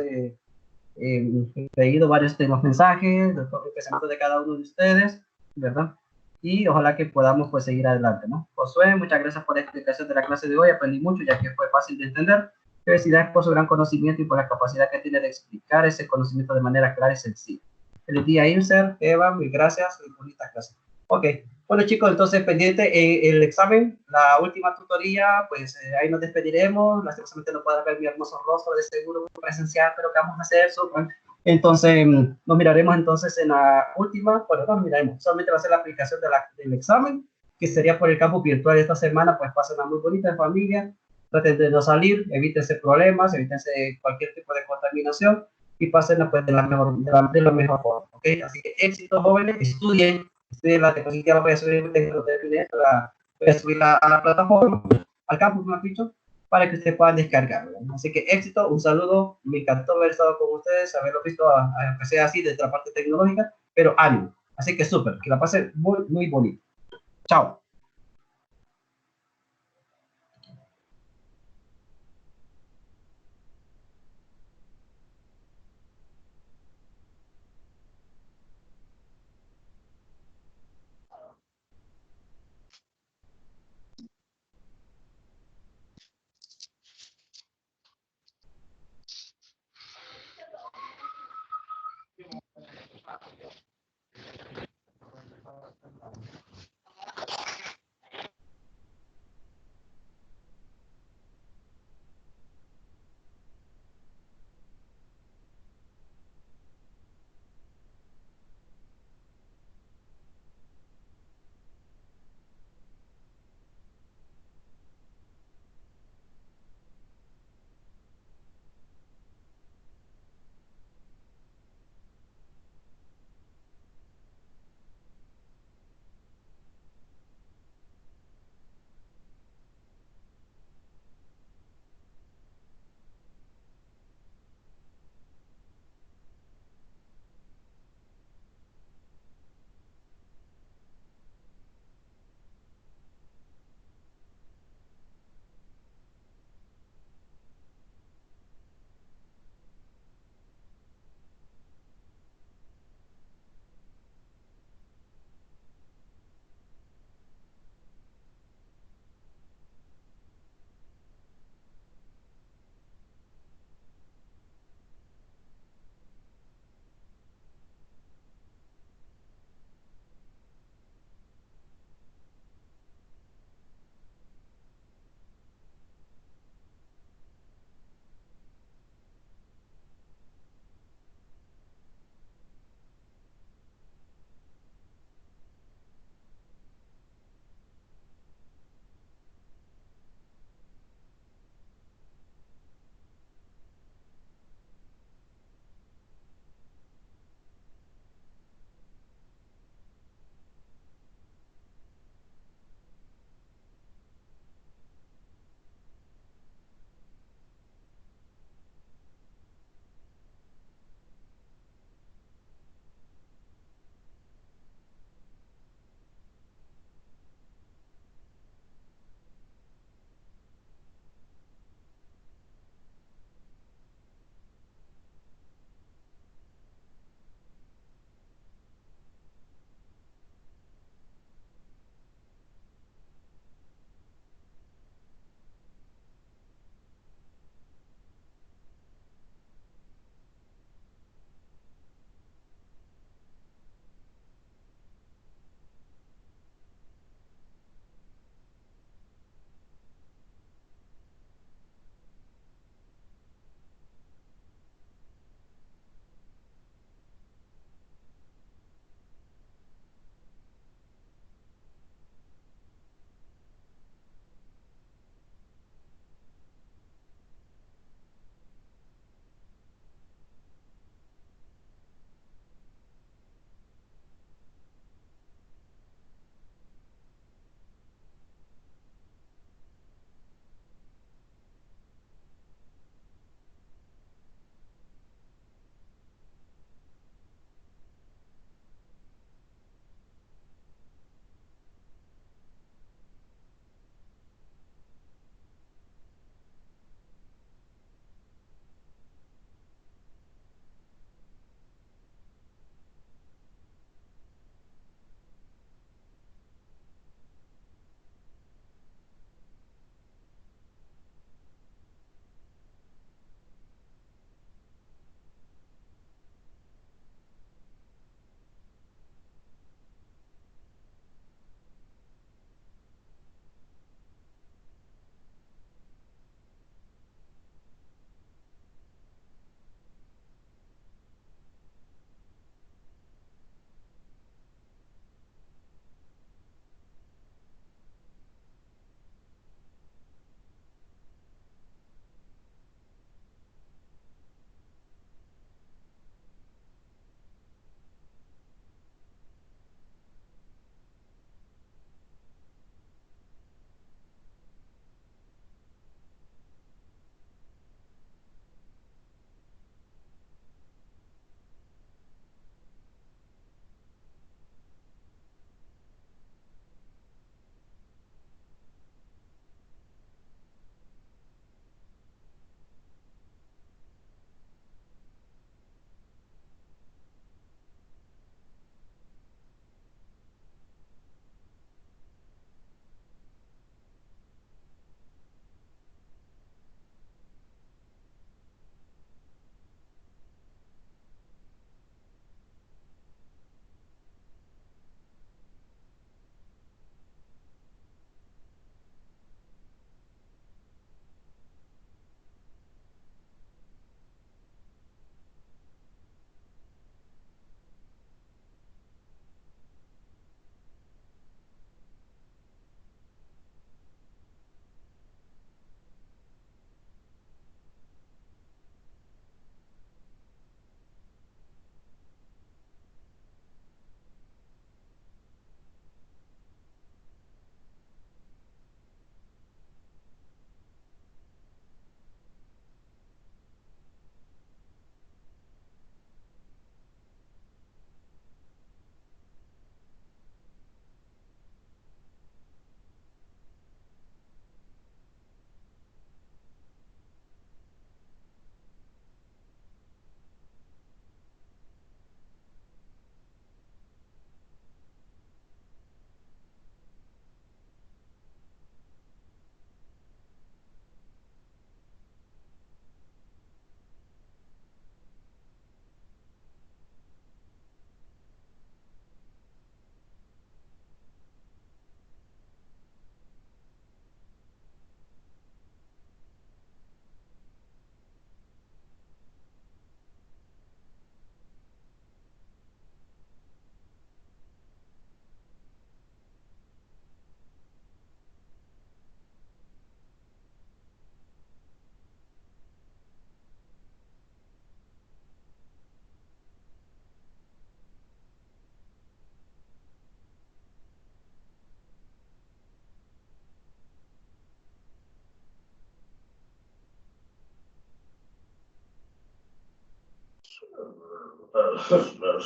leído varios de los mensajes, el pensamiento de cada uno de ustedes, ¿verdad? Y ojalá que podamos pues seguir adelante, ¿no? Josué, muchas gracias por la explicación de la clase de hoy, aprendí mucho ya que fue fácil de entender. Felicidades por su gran conocimiento y por la capacidad que tiene de explicar ese conocimiento de manera clara y sencilla. Feliz día, Irser, Eva, muy gracias, muy bonita clase. Ok, bueno chicos, entonces pendiente el examen, la última tutoría, pues ahí nos despediremos. Lastimosamente no pueden ver mi hermoso rostro de seguro presencial, pero ¿qué vamos a hacer? Entonces nos miraremos entonces en la última, bueno, no nos miraremos, solamente va a ser la aplicación del examen, que sería por el campus virtual esta semana. Pues pasen una muy bonita familia, traten de no salir, evítense problemas, evítense cualquier tipo de contaminación y pasen pues, de la mejor forma, ¿ok? Así que éxito, jóvenes, estudien la diapositiva. Voy a subirla a la plataforma, al campus, me han dicho, para que ustedes puedan descargarlo. Así que éxito, un saludo, me encantó haber estado con ustedes, haberlo visto, aunque sea así, desde la parte tecnológica, pero ánimo. Así que súper, que la pasen muy, muy bonito. Chao.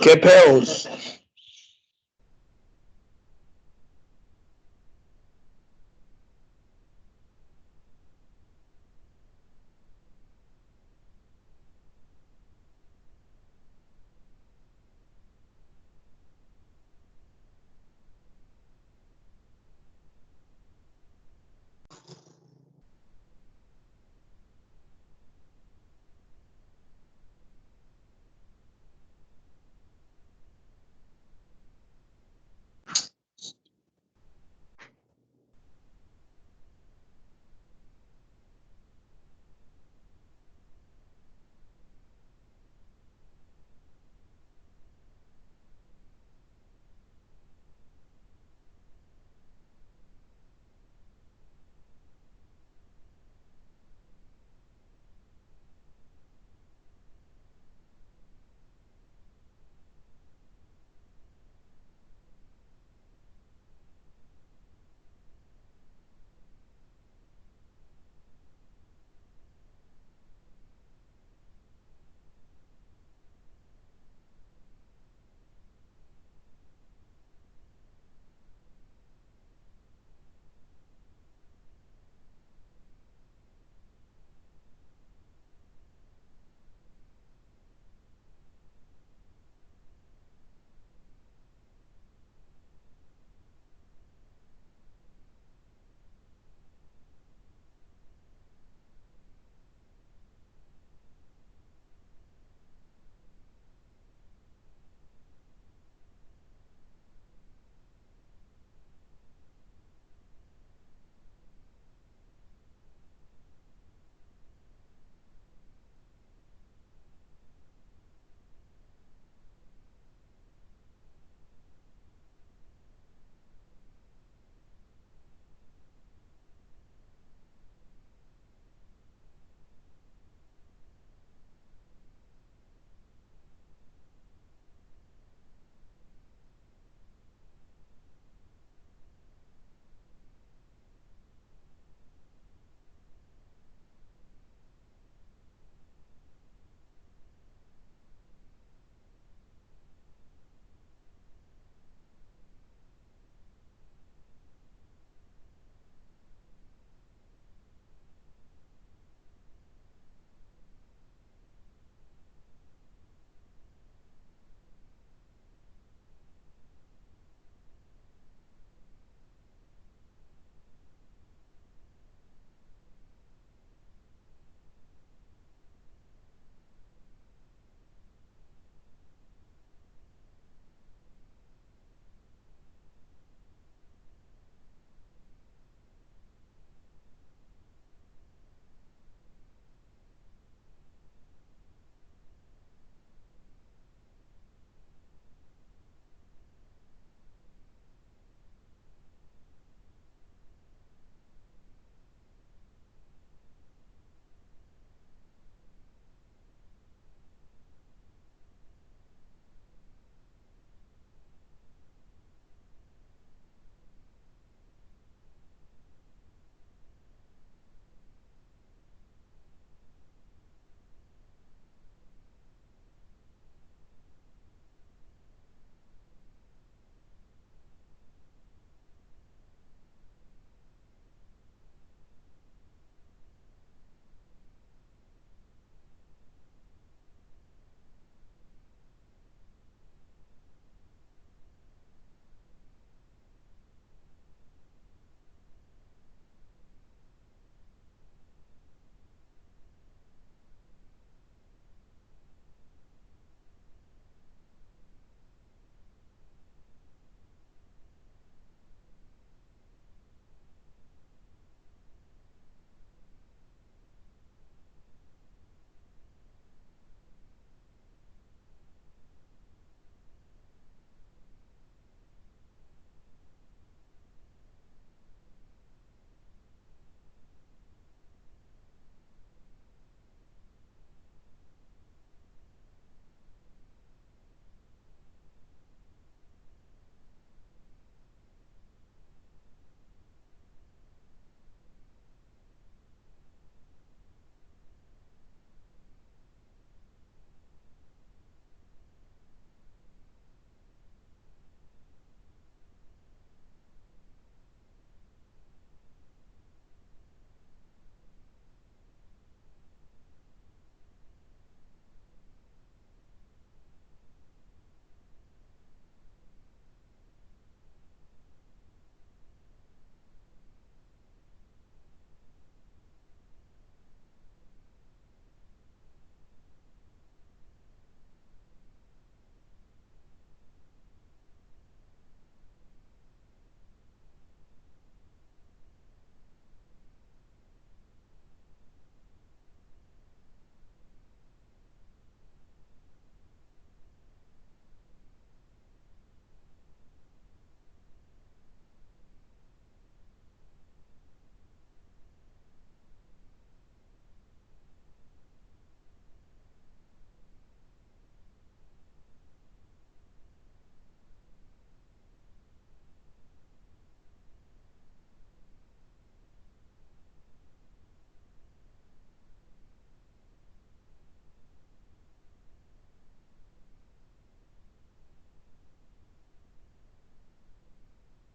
¿Qué peos?